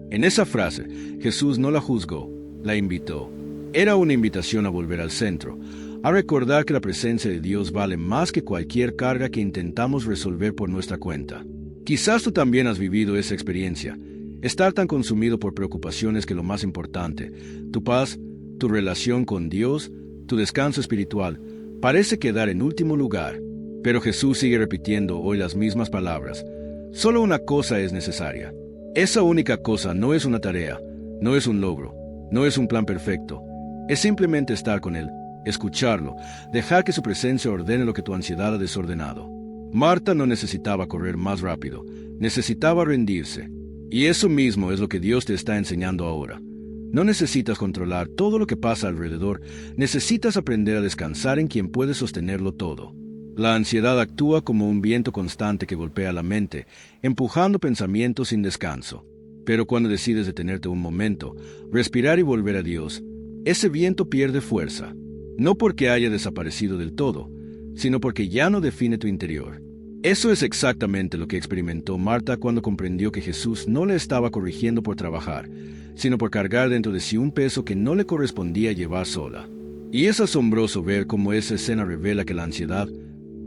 [SPEAKER 1] En esa frase, Jesús no la juzgó, la invitó. Era una invitación a volver al centro, a recordar que la presencia de Dios vale más que cualquier carga que intentamos resolver por nuestra cuenta. Quizás tú también has vivido esa experiencia, estar tan consumido por preocupaciones que lo más importante, tu paz, tu relación con Dios, tu descanso espiritual, parece quedar en último lugar. Pero Jesús sigue repitiendo hoy las mismas palabras. Solo una cosa es necesaria. Esa única cosa no es una tarea, no es un logro, no es un plan perfecto. Es simplemente estar con Él, escucharlo, dejar que su presencia ordene lo que tu ansiedad ha desordenado. Marta no necesitaba correr más rápido, necesitaba rendirse. Y eso mismo es lo que Dios te está enseñando ahora. No necesitas controlar todo lo que pasa alrededor, necesitas aprender a descansar en quien puede sostenerlo todo. La ansiedad actúa como un viento constante que golpea la mente, empujando pensamientos sin descanso. Pero cuando decides detenerte un momento, respirar y volver a Dios, ese viento pierde fuerza, no porque haya desaparecido del todo, sino porque ya no define tu interior. Eso es exactamente lo que experimentó Marta cuando comprendió que Jesús no le estaba corrigiendo por trabajar, sino por cargar dentro de sí un peso que no le correspondía llevar sola. Y es asombroso ver cómo esa escena revela que la ansiedad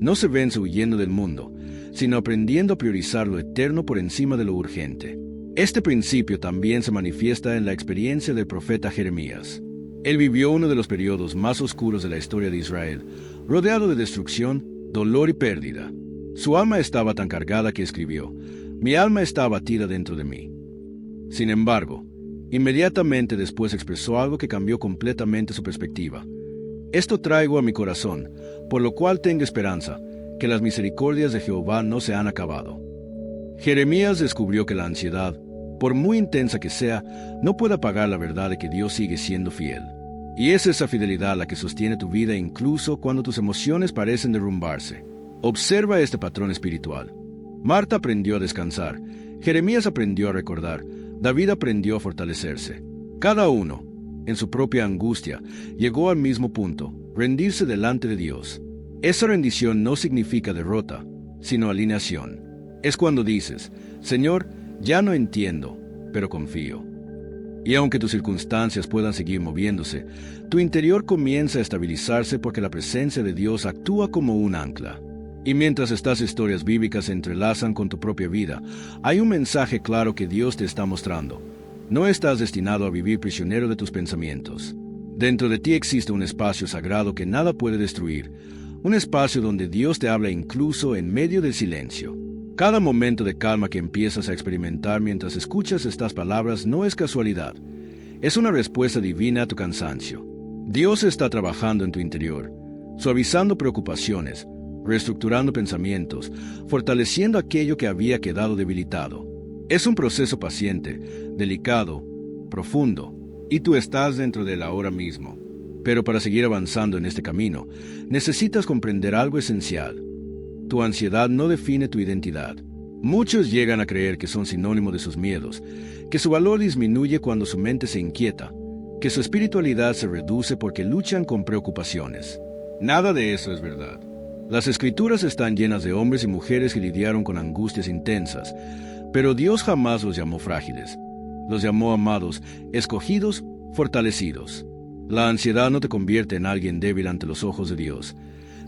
[SPEAKER 1] no se vence huyendo del mundo, sino aprendiendo a priorizar lo eterno por encima de lo urgente. Este principio también se manifiesta en la experiencia del profeta Jeremías. Él vivió uno de los periodos más oscuros de la historia de Israel, rodeado de destrucción, dolor y pérdida. Su alma estaba tan cargada que escribió: «Mi alma está abatida dentro de mí». Sin embargo, inmediatamente después expresó algo que cambió completamente su perspectiva. «Esto traigo a mi corazón, por lo cual tengo esperanza, que las misericordias de Jehová no se han acabado». Jeremías descubrió que la ansiedad, por muy intensa que sea, no puede apagar la verdad de que Dios sigue siendo fiel. Y es esa fidelidad la que sostiene tu vida incluso cuando tus emociones parecen derrumbarse. Observa este patrón espiritual. Marta aprendió a descansar, Jeremías aprendió a recordar, David aprendió a fortalecerse. Cada uno, en su propia angustia, llegó al mismo punto: rendirse delante de Dios. Esa rendición no significa derrota, sino alineación. Es cuando dices: «Señor, ya no entiendo, pero confío». Y aunque tus circunstancias puedan seguir moviéndose, tu interior comienza a estabilizarse porque la presencia de Dios actúa como un ancla. Y mientras estas historias bíblicas se entrelazan con tu propia vida, hay un mensaje claro que Dios te está mostrando. No estás destinado a vivir prisionero de tus pensamientos. Dentro de ti existe un espacio sagrado que nada puede destruir, un espacio donde Dios te habla incluso en medio del silencio. Cada momento de calma que empiezas a experimentar mientras escuchas estas palabras no es casualidad. Es una respuesta divina a tu cansancio. Dios está trabajando en tu interior, suavizando preocupaciones, reestructurando pensamientos, fortaleciendo aquello que había quedado debilitado. Es un proceso paciente, delicado, profundo, y tú estás dentro de él ahora mismo. Pero para seguir avanzando en este camino, necesitas comprender algo esencial. Tu ansiedad no define tu identidad. Muchos llegan a creer que son sinónimo de sus miedos, que su valor disminuye cuando su mente se inquieta, que su espiritualidad se reduce porque luchan con preocupaciones. Nada de eso es verdad. Las Escrituras están llenas de hombres y mujeres que lidiaron con angustias intensas, pero Dios jamás los llamó frágiles. Los llamó amados, escogidos, fortalecidos. La ansiedad no te convierte en alguien débil ante los ojos de Dios.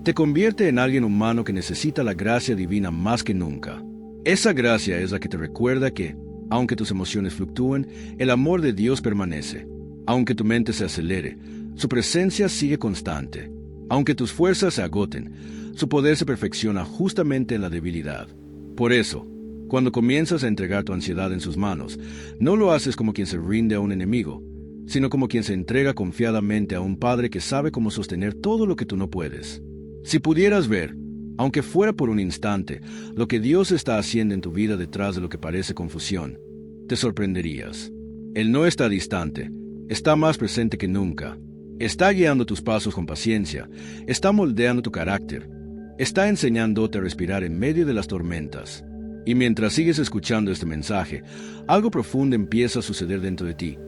[SPEAKER 1] Te convierte en alguien humano que necesita la gracia divina más que nunca. Esa gracia es la que te recuerda que, aunque tus emociones fluctúen, el amor de Dios permanece. Aunque tu mente se acelere, su presencia sigue constante. Aunque tus fuerzas se agoten, su poder se perfecciona justamente en la debilidad. Por eso, cuando comienzas a entregar tu ansiedad en sus manos, no lo haces como quien se rinde a un enemigo, sino como quien se entrega confiadamente a un Padre que sabe cómo sostener todo lo que tú no puedes. Si pudieras ver, aunque fuera por un instante, lo que Dios está haciendo en tu vida detrás de lo que parece confusión, te sorprenderías. Él no está distante, está más presente que nunca. Está guiando tus pasos con paciencia, está moldeando tu carácter, está enseñándote a respirar en medio de las tormentas. Y mientras sigues escuchando este mensaje, algo profundo empieza a suceder dentro de ti.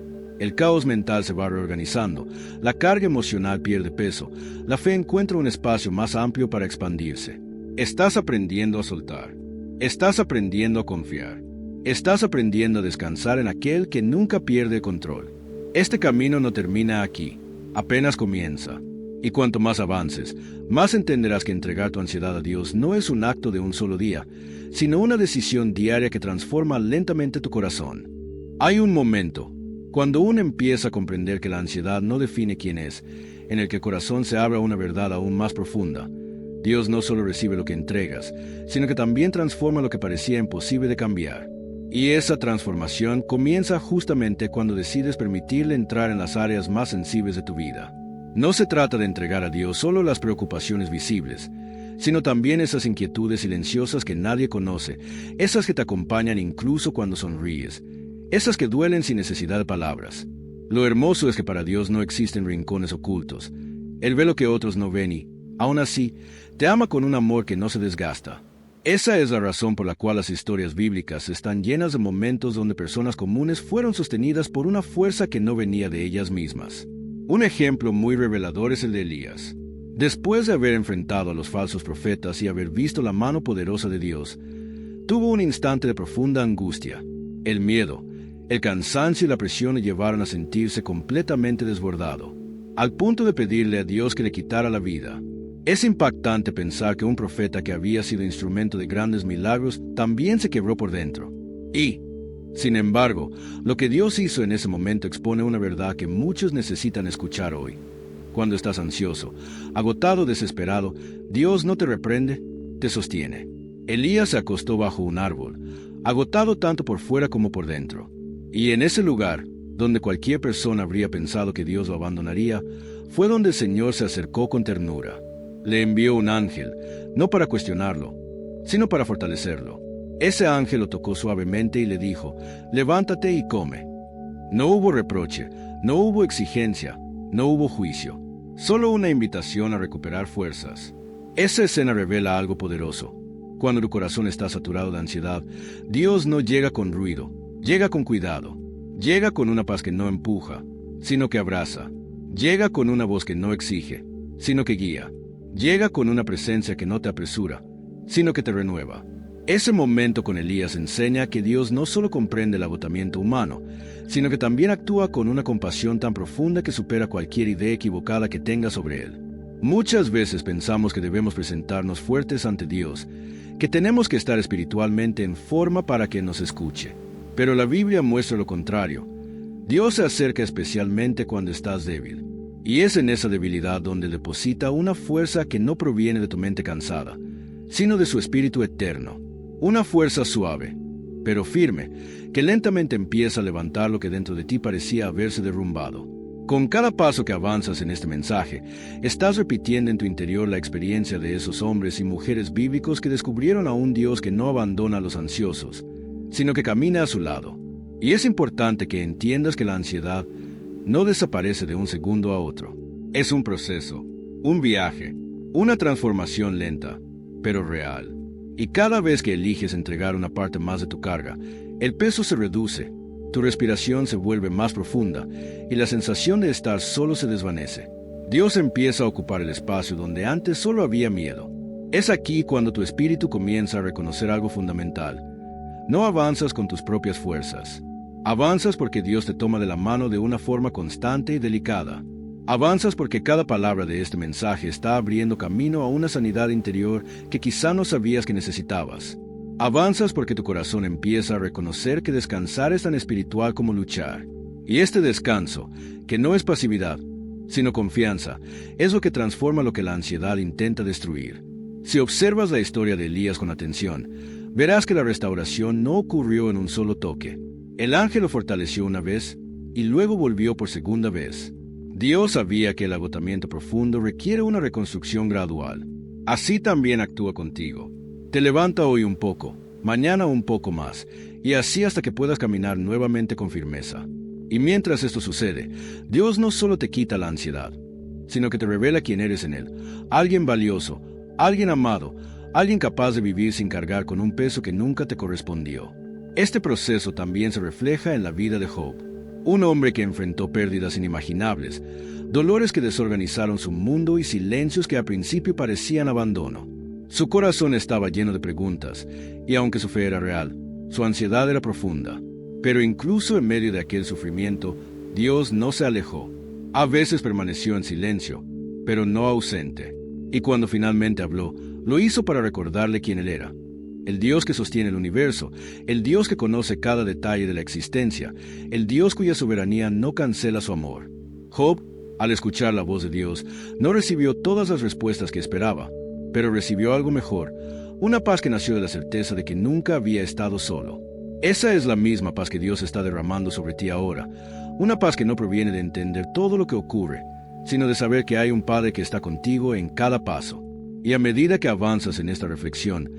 [SPEAKER 1] El caos mental se va reorganizando, la carga emocional pierde peso, la fe encuentra un espacio más amplio para expandirse. Estás aprendiendo a soltar, estás aprendiendo a confiar, estás aprendiendo a descansar en aquel que nunca pierde el control. Este camino no termina aquí, apenas comienza. Y cuanto más avances, más entenderás que entregar tu ansiedad a Dios no es un acto de un solo día, sino una decisión diaria que transforma lentamente tu corazón. Hay un momento, cuando uno empieza a comprender que la ansiedad no define quién es, en el que el corazón se abre a una verdad aún más profunda. Dios no solo recibe lo que entregas, sino que también transforma lo que parecía imposible de cambiar. Y esa transformación comienza justamente cuando decides permitirle entrar en las áreas más sensibles de tu vida. No se trata de entregar a Dios solo las preocupaciones visibles, sino también esas inquietudes silenciosas que nadie conoce, esas que te acompañan incluso cuando sonríes, esas que duelen sin necesidad de palabras. Lo hermoso es que para Dios no existen rincones ocultos. Él ve lo que otros no ven y, Aún así, te ama con un amor que no se desgasta. Esa es la razón por la cual las historias bíblicas están llenas de momentos donde personas comunes fueron sostenidas por una fuerza que no venía de ellas mismas. Un ejemplo muy revelador es el de Elías. Después de haber enfrentado a los falsos profetas y haber visto la mano poderosa de Dios, tuvo un instante de profunda angustia. El miedo, el cansancio y la presión le llevaron a sentirse completamente desbordado, al punto de pedirle a Dios que le quitara la vida. Es impactante pensar que un profeta que había sido instrumento de grandes milagros también se quebró por dentro. Y, sin embargo, lo que Dios hizo en ese momento expone una verdad que muchos necesitan escuchar hoy. Cuando estás ansioso, agotado, desesperado, Dios no te reprende, te sostiene. Elías se acostó bajo un árbol, agotado tanto por fuera como por dentro. Y en ese lugar, donde cualquier persona habría pensado que Dios lo abandonaría, fue donde el Señor se acercó con ternura. Le envió un ángel, no para cuestionarlo, sino para fortalecerlo. Ese ángel lo tocó suavemente y le dijo, «Levántate y come». No hubo reproche, no hubo exigencia, no hubo juicio, solo una invitación a recuperar fuerzas. Esa escena revela algo poderoso. Cuando tu corazón está saturado de ansiedad, Dios no llega con ruido, llega con cuidado, llega con una paz que no empuja, sino que abraza, llega con una voz que no exige, sino que guía. Llega con una presencia que no te apresura, sino que te renueva. Ese momento con Elías enseña que Dios no solo comprende el agotamiento humano, sino que también actúa con una compasión tan profunda que supera cualquier idea equivocada que tenga sobre Él. Muchas veces pensamos que debemos presentarnos fuertes ante Dios, que tenemos que estar espiritualmente en forma para que nos escuche. Pero la Biblia muestra lo contrario. Dios se acerca especialmente cuando estás débil. Y es en esa debilidad donde deposita una fuerza que no proviene de tu mente cansada, sino de su espíritu eterno. Una fuerza suave, pero firme, que lentamente empieza a levantar lo que dentro de ti parecía haberse derrumbado. Con cada paso que avanzas en este mensaje, estás repitiendo en tu interior la experiencia de esos hombres y mujeres bíblicos que descubrieron a un Dios que no abandona a los ansiosos, sino que camina a su lado. Y es importante que entiendas que la ansiedad no desaparece de un segundo a otro. Es un proceso, un viaje, una transformación lenta, pero real. Y cada vez que eliges entregar una parte más de tu carga, el peso se reduce, tu respiración se vuelve más profunda y la sensación de estar solo se desvanece. Dios empieza a ocupar el espacio donde antes solo había miedo. Es aquí cuando tu espíritu comienza a reconocer algo fundamental. No avanzas con tus propias fuerzas. Avanzas porque Dios te toma de la mano de una forma constante y delicada. Avanzas porque cada palabra de este mensaje está abriendo camino a una sanidad interior que quizá no sabías que necesitabas. Avanzas porque tu corazón empieza a reconocer que descansar es tan espiritual como luchar. Y este descanso, que no es pasividad, sino confianza, es lo que transforma lo que la ansiedad intenta destruir. Si observas la historia de Elías con atención, verás que la restauración no ocurrió en un solo toque. El ángel lo fortaleció una vez y luego volvió por segunda vez. Dios sabía que el agotamiento profundo requiere una reconstrucción gradual. Así también actúa contigo. Te levanta hoy un poco, mañana un poco más, y así hasta que puedas caminar nuevamente con firmeza. Y mientras esto sucede, Dios no solo te quita la ansiedad, sino que te revela quién eres en Él, alguien valioso, alguien amado, alguien capaz de vivir sin cargar con un peso que nunca te correspondió. Este proceso también se refleja en la vida de Job, un hombre que enfrentó pérdidas inimaginables, dolores que desorganizaron su mundo y silencios que al principio parecían abandono. Su corazón estaba lleno de preguntas, y aunque su fe era real, su ansiedad era profunda. Pero incluso en medio de aquel sufrimiento, Dios no se alejó. A veces permaneció en silencio, pero no ausente. Y cuando finalmente habló, lo hizo para recordarle quién Él era. El Dios que sostiene el universo, el Dios que conoce cada detalle de la existencia, el Dios cuya soberanía no cancela su amor. Job, al escuchar la voz de Dios, no recibió todas las respuestas que esperaba, pero recibió algo mejor, una paz que nació de la certeza de que nunca había estado solo. Esa es la misma paz que Dios está derramando sobre ti ahora, una paz que no proviene de entender todo lo que ocurre, sino de saber que hay un Padre que está contigo en cada paso. Y a medida que avanzas en esta reflexión,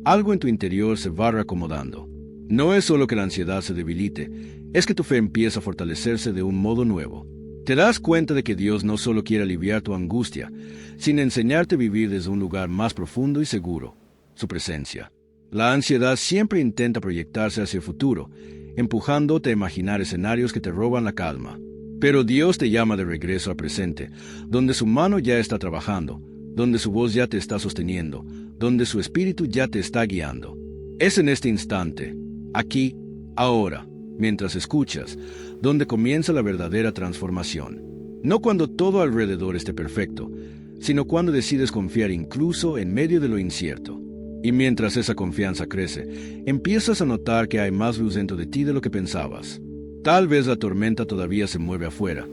[SPEAKER 1] algo en tu interior se va reacomodando. No es solo que la ansiedad se debilite, es que tu fe empieza a fortalecerse de un modo nuevo. Te das cuenta de que Dios no solo quiere aliviar tu angustia, sino enseñarte a vivir desde un lugar más profundo y seguro, su presencia. La ansiedad siempre intenta proyectarse hacia el futuro, empujándote a imaginar escenarios que te roban la calma. Pero Dios te llama de regreso al presente, donde su mano ya está trabajando, donde su voz ya te está sosteniendo, donde su espíritu ya te está guiando. Es en este instante, aquí, ahora, mientras escuchas, donde comienza la verdadera transformación. No cuando todo alrededor esté perfecto, sino cuando decides confiar incluso en medio de lo incierto. Y mientras esa confianza crece, empiezas a notar que hay más luz dentro de ti de lo que pensabas. Tal vez la tormenta todavía se mueve afuera,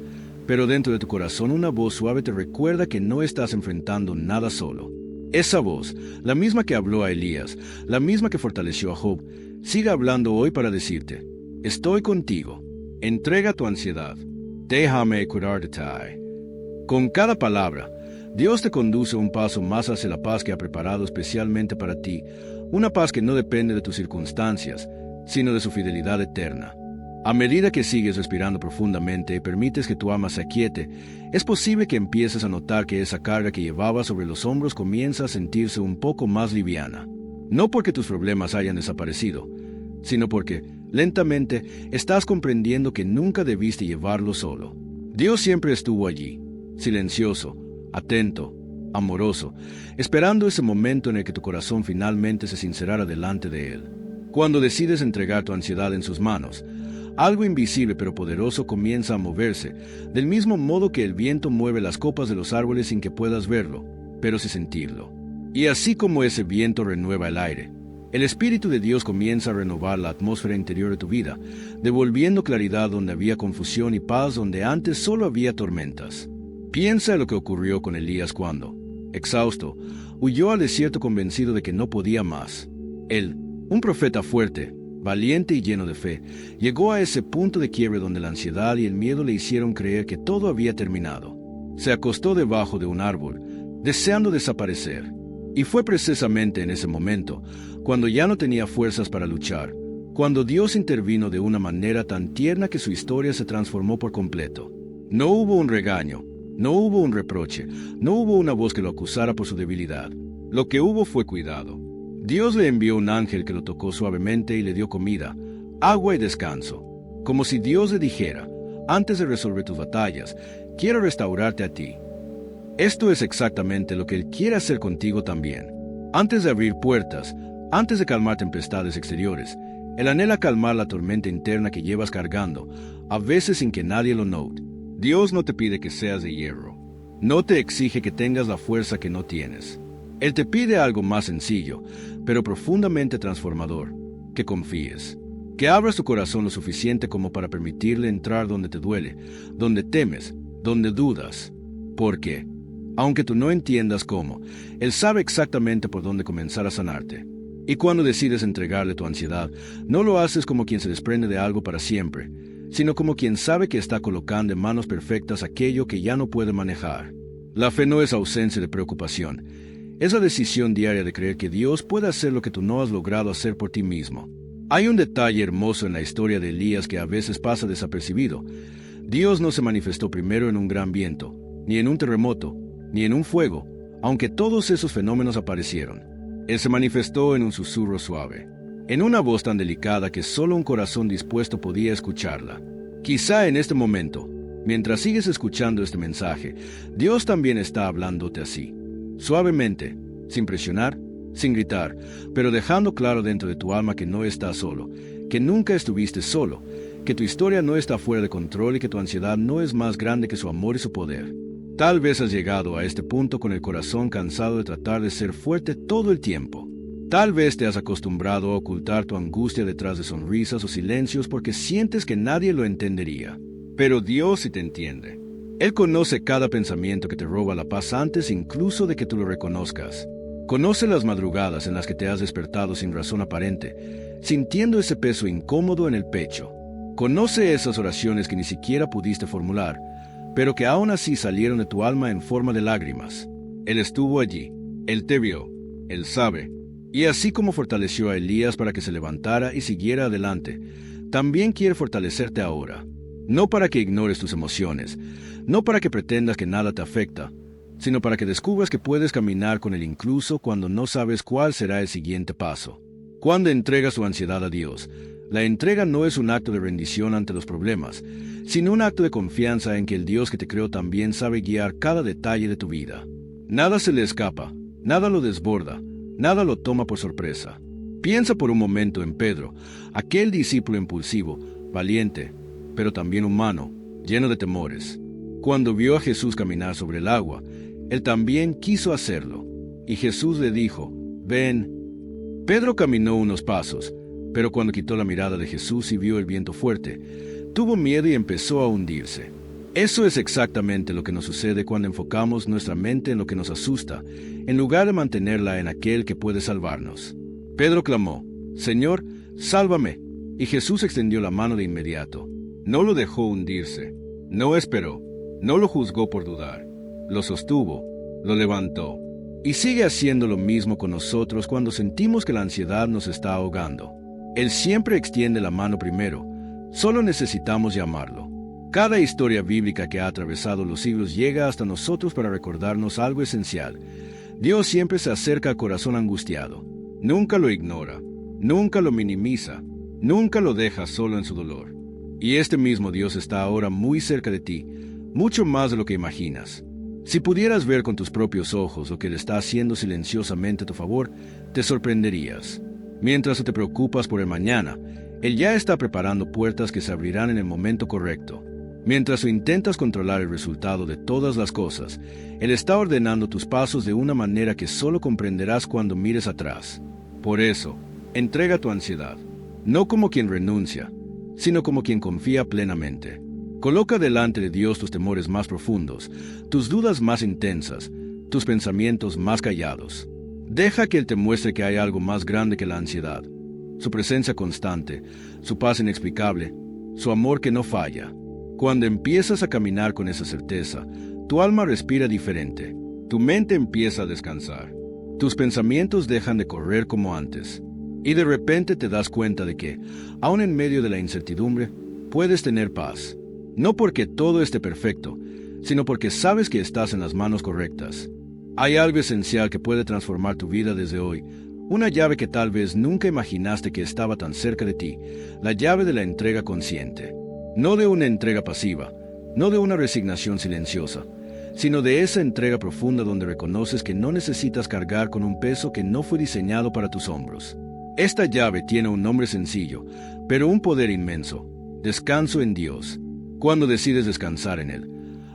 [SPEAKER 1] pero dentro de tu corazón una voz suave te recuerda que no estás enfrentando nada solo. Esa voz, la misma que habló a Elías, la misma que fortaleció a Job, sigue hablando hoy para decirte: estoy contigo. Entrega tu ansiedad. Déjame curarte. Con cada palabra, Dios te conduce un paso más hacia la paz que ha preparado especialmente para ti, una paz que no depende de tus circunstancias, sino de su fidelidad eterna. A medida que sigues respirando profundamente y permites que tu alma se aquiete, es posible que empieces a notar que esa carga que llevabas sobre los hombros comienza a sentirse un poco más liviana. No porque tus problemas hayan desaparecido, sino porque, lentamente, estás comprendiendo que nunca debiste llevarlo solo. Dios siempre estuvo allí, silencioso, atento, amoroso, esperando ese momento en el que tu corazón finalmente se sincerara delante de Él. Cuando decides entregar tu ansiedad en sus manos, algo invisible pero poderoso comienza a moverse, del mismo modo que el viento mueve las copas de los árboles sin que puedas verlo, pero sí sentirlo. Y así como ese viento renueva el aire, el Espíritu de Dios comienza a renovar la atmósfera interior de tu vida, devolviendo claridad donde había confusión y paz donde antes solo había tormentas. Piensa en lo que ocurrió con Elías cuando, exhausto, huyó al desierto convencido de que no podía más. Él, un profeta fuerte, valiente y lleno de fe, llegó a ese punto de quiebre donde la ansiedad y el miedo le hicieron creer que todo había terminado. Se acostó debajo de un árbol, deseando desaparecer. Y fue precisamente en ese momento, cuando ya no tenía fuerzas para luchar, cuando Dios intervino de una manera tan tierna que su historia se transformó por completo. No hubo un regaño, no hubo un reproche, no hubo una voz que lo acusara por su debilidad. Lo que hubo fue cuidado. Dios le envió un ángel que lo tocó suavemente y le dio comida, agua y descanso. Como si Dios le dijera: antes de resolver tus batallas, quiero restaurarte a ti. Esto es exactamente lo que Él quiere hacer contigo también. Antes de abrir puertas, antes de calmar tempestades exteriores, Él anhela calmar la tormenta interna que llevas cargando, a veces sin que nadie lo note. Dios no te pide que seas de hierro. No te exige que tengas la fuerza que no tienes. Él te pide algo más sencillo, pero profundamente transformador: que confíes. Que abras tu corazón lo suficiente como para permitirle entrar donde te duele, donde temes, donde dudas. Porque, aunque tú no entiendas cómo, Él sabe exactamente por dónde comenzar a sanarte. Y cuando decides entregarle tu ansiedad, no lo haces como quien se desprende de algo para siempre, sino como quien sabe que está colocando en manos perfectas aquello que ya no puede manejar. La fe no es ausencia de preocupación. Es la decisión diaria de creer que Dios puede hacer lo que tú no has logrado hacer por ti mismo. Hay un detalle hermoso en la historia de Elías que a veces pasa desapercibido. Dios no se manifestó primero en un gran viento, ni en un terremoto, ni en un fuego, aunque todos esos fenómenos aparecieron. Él se manifestó en un susurro suave, en una voz tan delicada que solo un corazón dispuesto podía escucharla. Quizá en este momento, mientras sigues escuchando este mensaje, Dios también está hablándote así. Suavemente, sin presionar, sin gritar, pero dejando claro dentro de tu alma que no estás solo, que nunca estuviste solo, que tu historia no está fuera de control y que tu ansiedad no es más grande que su amor y su poder. Tal vez has llegado a este punto con el corazón cansado de tratar de ser fuerte todo el tiempo. Tal vez te has acostumbrado a ocultar tu angustia detrás de sonrisas o silencios porque sientes que nadie lo entendería. Pero Dios sí te entiende. Él conoce cada pensamiento que te roba la paz antes incluso de que tú lo reconozcas. Conoce las madrugadas en las que te has despertado sin razón aparente, sintiendo ese peso incómodo en el pecho. Conoce esas oraciones que ni siquiera pudiste formular, pero que aún así salieron de tu alma en forma de lágrimas. Él estuvo allí, Él te vio, Él sabe. Y así como fortaleció a Elías para que se levantara y siguiera adelante, también quiere fortalecerte ahora. No para que ignores tus emociones, no para que pretendas que nada te afecta, sino para que descubras que puedes caminar con él incluso cuando no sabes cuál será el siguiente paso. Cuando entregas tu ansiedad a Dios, la entrega no es un acto de rendición ante los problemas, sino un acto de confianza en que el Dios que te creó también sabe guiar cada detalle de tu vida. Nada se le escapa, nada lo desborda, nada lo toma por sorpresa. Piensa por un momento en Pedro, aquel discípulo impulsivo, valiente, pero también humano, lleno de temores. Cuando vio a Jesús caminar sobre el agua, él también quiso hacerlo, y Jesús le dijo, «Ven». Pedro caminó unos pasos, pero cuando quitó la mirada de Jesús y vio el viento fuerte, tuvo miedo y empezó a hundirse. Eso es exactamente lo que nos sucede cuando enfocamos nuestra mente en lo que nos asusta, en lugar de mantenerla en aquel que puede salvarnos. Pedro clamó, «Señor, sálvame», y Jesús extendió la mano de inmediato. No lo dejó hundirse, no esperó, no lo juzgó por dudar, lo sostuvo, lo levantó. Y sigue haciendo lo mismo con nosotros cuando sentimos que la ansiedad nos está ahogando. Él siempre extiende la mano primero, solo necesitamos llamarlo. Cada historia bíblica que ha atravesado los siglos llega hasta nosotros para recordarnos algo esencial. Dios siempre se acerca al corazón angustiado. Nunca lo ignora, nunca lo minimiza, nunca lo deja solo en su dolor. Y este mismo Dios está ahora muy cerca de ti, mucho más de lo que imaginas. Si pudieras ver con tus propios ojos lo que Él está haciendo silenciosamente a tu favor, te sorprenderías. Mientras te preocupas por el mañana, Él ya está preparando puertas que se abrirán en el momento correcto. Mientras intentas controlar el resultado de todas las cosas, Él está ordenando tus pasos de una manera que solo comprenderás cuando mires atrás. Por eso, entrega tu ansiedad, no como quien renuncia, sino como quien confía plenamente. Coloca delante de Dios tus temores más profundos, tus dudas más intensas, tus pensamientos más callados. Deja que Él te muestre que hay algo más grande que la ansiedad, su presencia constante, su paz inexplicable, su amor que no falla. Cuando empiezas a caminar con esa certeza, tu alma respira diferente, tu mente empieza a descansar, tus pensamientos dejan de correr como antes, y de repente te das cuenta de que, aun en medio de la incertidumbre, puedes tener paz. No porque todo esté perfecto, sino porque sabes que estás en las manos correctas. Hay algo esencial que puede transformar tu vida desde hoy, una llave que tal vez nunca imaginaste que estaba tan cerca de ti, la llave de la entrega consciente. No de una entrega pasiva, no de una resignación silenciosa, sino de esa entrega profunda donde reconoces que no necesitas cargar con un peso que no fue diseñado para tus hombros. Esta llave tiene un nombre sencillo, pero un poder inmenso: descanso en Dios. Cuando decides descansar en Él,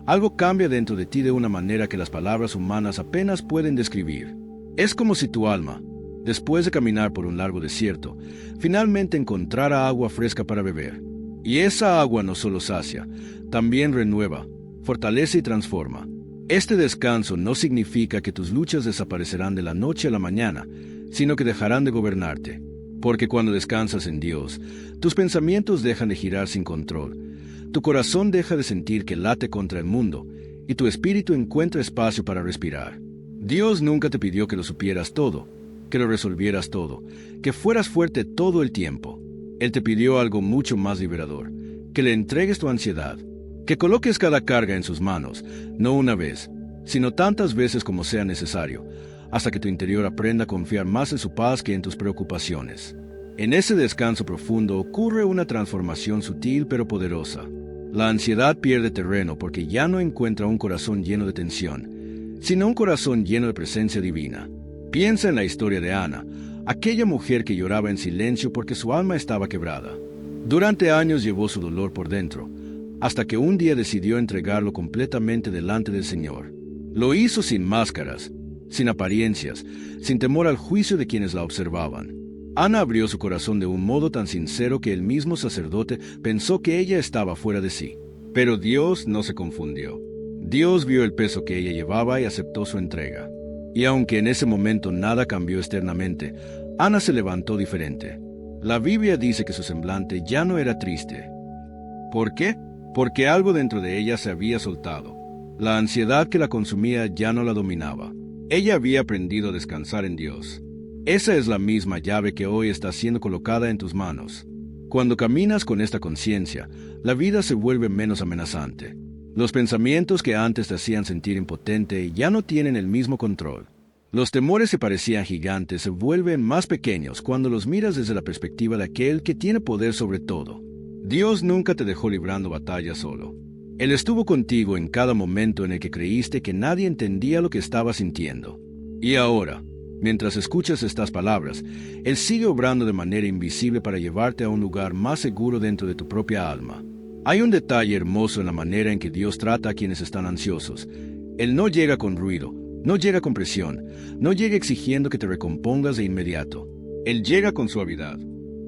[SPEAKER 1] algo cambia dentro de ti de una manera que las palabras humanas apenas pueden describir. Es como si tu alma, después de caminar por un largo desierto, finalmente encontrara agua fresca para beber. Y esa agua no solo sacia, también renueva, fortalece y transforma. Este descanso no significa que tus luchas desaparecerán de la noche a la mañana, sino que dejarán de gobernarte. Porque cuando descansas en Dios, tus pensamientos dejan de girar sin control. Tu corazón deja de sentir que late contra el mundo, y tu espíritu encuentra espacio para respirar. Dios nunca te pidió que lo supieras todo, que lo resolvieras todo, que fueras fuerte todo el tiempo. Él te pidió algo mucho más liberador: que le entregues tu ansiedad, que coloques cada carga en sus manos, no una vez, sino tantas veces como sea necesario, hasta que tu interior aprenda a confiar más en su paz que en tus preocupaciones. En ese descanso profundo ocurre una transformación sutil pero poderosa. La ansiedad pierde terreno porque ya no encuentra un corazón lleno de tensión, sino un corazón lleno de presencia divina. Piensa en la historia de Ana, aquella mujer que lloraba en silencio porque su alma estaba quebrada. Durante años llevó su dolor por dentro, hasta que un día decidió entregarlo completamente delante del Señor. Lo hizo sin máscaras, sin apariencias, sin temor al juicio de quienes la observaban. Ana abrió su corazón de un modo tan sincero que el mismo sacerdote pensó que ella estaba fuera de sí. Pero Dios no se confundió. Dios vio el peso que ella llevaba y aceptó su entrega. Y aunque en ese momento nada cambió externamente, Ana se levantó diferente. La Biblia dice que su semblante ya no era triste. ¿Por qué? Porque algo dentro de ella se había soltado. La ansiedad que la consumía ya no la dominaba. Ella había aprendido a descansar en Dios. Esa es la misma llave que hoy está siendo colocada en tus manos. Cuando caminas con esta conciencia, la vida se vuelve menos amenazante. Los pensamientos que antes te hacían sentir impotente ya no tienen el mismo control. Los temores que parecían gigantes se vuelven más pequeños cuando los miras desde la perspectiva de aquel que tiene poder sobre todo. Dios nunca te dejó librando batallas solo. Él estuvo contigo en cada momento en el que creíste que nadie entendía lo que estabas sintiendo. Y ahora, mientras escuchas estas palabras, Él sigue obrando de manera invisible para llevarte a un lugar más seguro dentro de tu propia alma. Hay un detalle hermoso en la manera en que Dios trata a quienes están ansiosos. Él no llega con ruido, no llega con presión, no llega exigiendo que te recompongas de inmediato. Él llega con suavidad.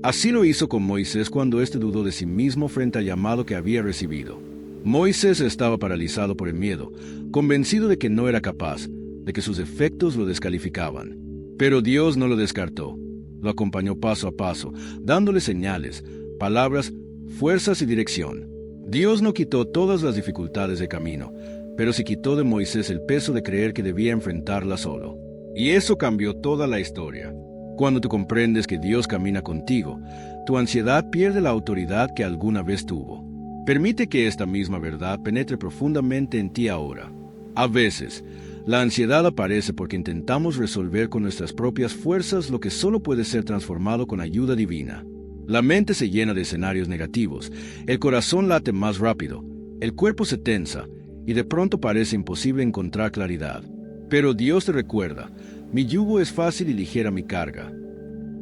[SPEAKER 1] Así lo hizo con Moisés cuando éste dudó de sí mismo frente al llamado que había recibido. Moisés estaba paralizado por el miedo, convencido de que no era capaz, de que sus efectos lo descalificaban. Pero Dios no lo descartó. Lo acompañó paso a paso, dándole señales, palabras, fuerzas y dirección. Dios no quitó todas las dificultades de camino, pero sí quitó de Moisés el peso de creer que debía enfrentarla solo. Y eso cambió toda la historia. Cuando tú comprendes que Dios camina contigo, tu ansiedad pierde la autoridad que alguna vez tuvo. Permite que esta misma verdad penetre profundamente en ti ahora. A veces, la ansiedad aparece porque intentamos resolver con nuestras propias fuerzas lo que solo puede ser transformado con ayuda divina. La mente se llena de escenarios negativos, el corazón late más rápido, el cuerpo se tensa, y de pronto parece imposible encontrar claridad. Pero Dios te recuerda, mi yugo es fácil y ligera mi carga.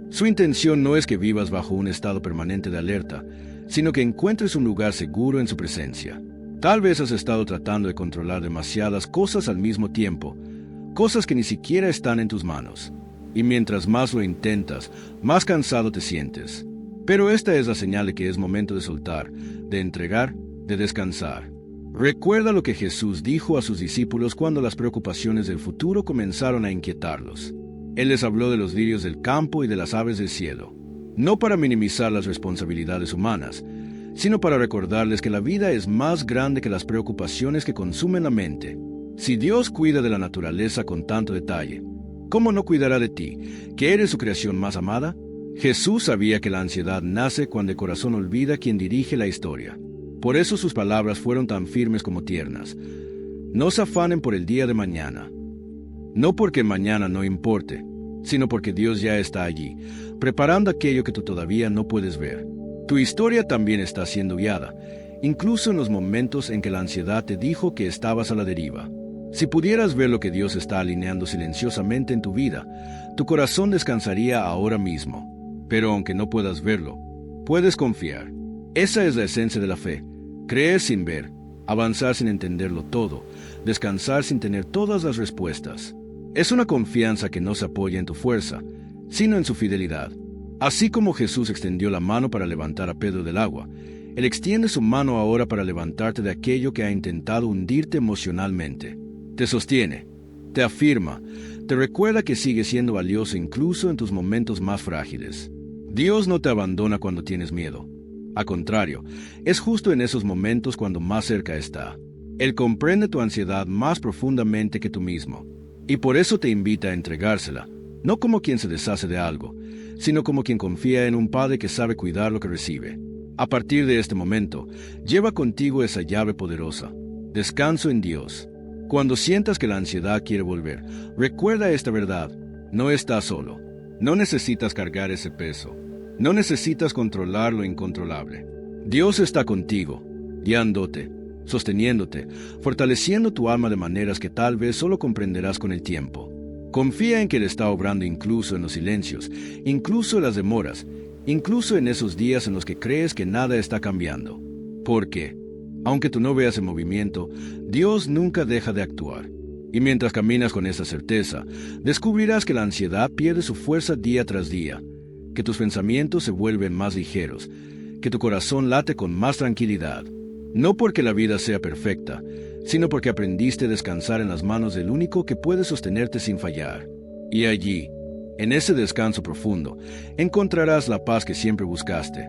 [SPEAKER 1] Su intención no es que vivas bajo un estado permanente de alerta, sino que encuentres un lugar seguro en su presencia. Tal vez has estado tratando de controlar demasiadas cosas al mismo tiempo, cosas que ni siquiera están en tus manos. Y mientras más lo intentas, más cansado te sientes. Pero esta es la señal de que es momento de soltar, de entregar, de descansar. Recuerda lo que Jesús dijo a sus discípulos cuando las preocupaciones del futuro comenzaron a inquietarlos. Él les habló de los lirios del campo y de las aves del cielo. No para minimizar las responsabilidades humanas, sino para recordarles que la vida es más grande que las preocupaciones que consumen la mente. Si Dios cuida de la naturaleza con tanto detalle, ¿cómo no cuidará de ti, que eres su creación más amada? Jesús sabía que la ansiedad nace cuando el corazón olvida quien dirige la historia. Por eso sus palabras fueron tan firmes como tiernas. No se afanen por el día de mañana. No porque mañana no importe, sino porque Dios ya está allí, preparando aquello que tú todavía no puedes ver. Tu historia también está siendo guiada, incluso en los momentos en que la ansiedad te dijo que estabas a la deriva. Si pudieras ver lo que Dios está alineando silenciosamente en tu vida, tu corazón descansaría ahora mismo. Pero aunque no puedas verlo, puedes confiar. Esa es la esencia de la fe: creer sin ver, avanzar sin entenderlo todo, descansar sin tener todas las respuestas. Es una confianza que no se apoya en tu fuerza, sino en su fidelidad. Así como Jesús extendió la mano para levantar a Pedro del agua, Él extiende su mano ahora para levantarte de aquello que ha intentado hundirte emocionalmente. Te sostiene, te afirma, te recuerda que sigues siendo valioso incluso en tus momentos más frágiles. Dios no te abandona cuando tienes miedo. Al contrario, es justo en esos momentos cuando más cerca está. Él comprende tu ansiedad más profundamente que tú mismo, y por eso te invita a entregársela, no como quien se deshace de algo, sino como quien confía en un Padre que sabe cuidar lo que recibe. A partir de este momento, lleva contigo esa llave poderosa: descanso en Dios. Cuando sientas que la ansiedad quiere volver, recuerda esta verdad: no estás solo. No necesitas cargar ese peso. No necesitas controlar lo incontrolable. Dios está contigo, guiándote, sosteniéndote, fortaleciendo tu alma de maneras que tal vez solo comprenderás con el tiempo. Confía en que Él está obrando incluso en los silencios, incluso en las demoras, incluso en esos días en los que crees que nada está cambiando. Porque, aunque tú no veas el movimiento, Dios nunca deja de actuar. Y mientras caminas con esa certeza, descubrirás que la ansiedad pierde su fuerza día tras día, que tus pensamientos se vuelven más ligeros, que tu corazón late con más tranquilidad. No porque la vida sea perfecta, sino porque aprendiste a descansar en las manos del único que puede sostenerte sin fallar. Y allí, en ese descanso profundo, encontrarás la paz que siempre buscaste,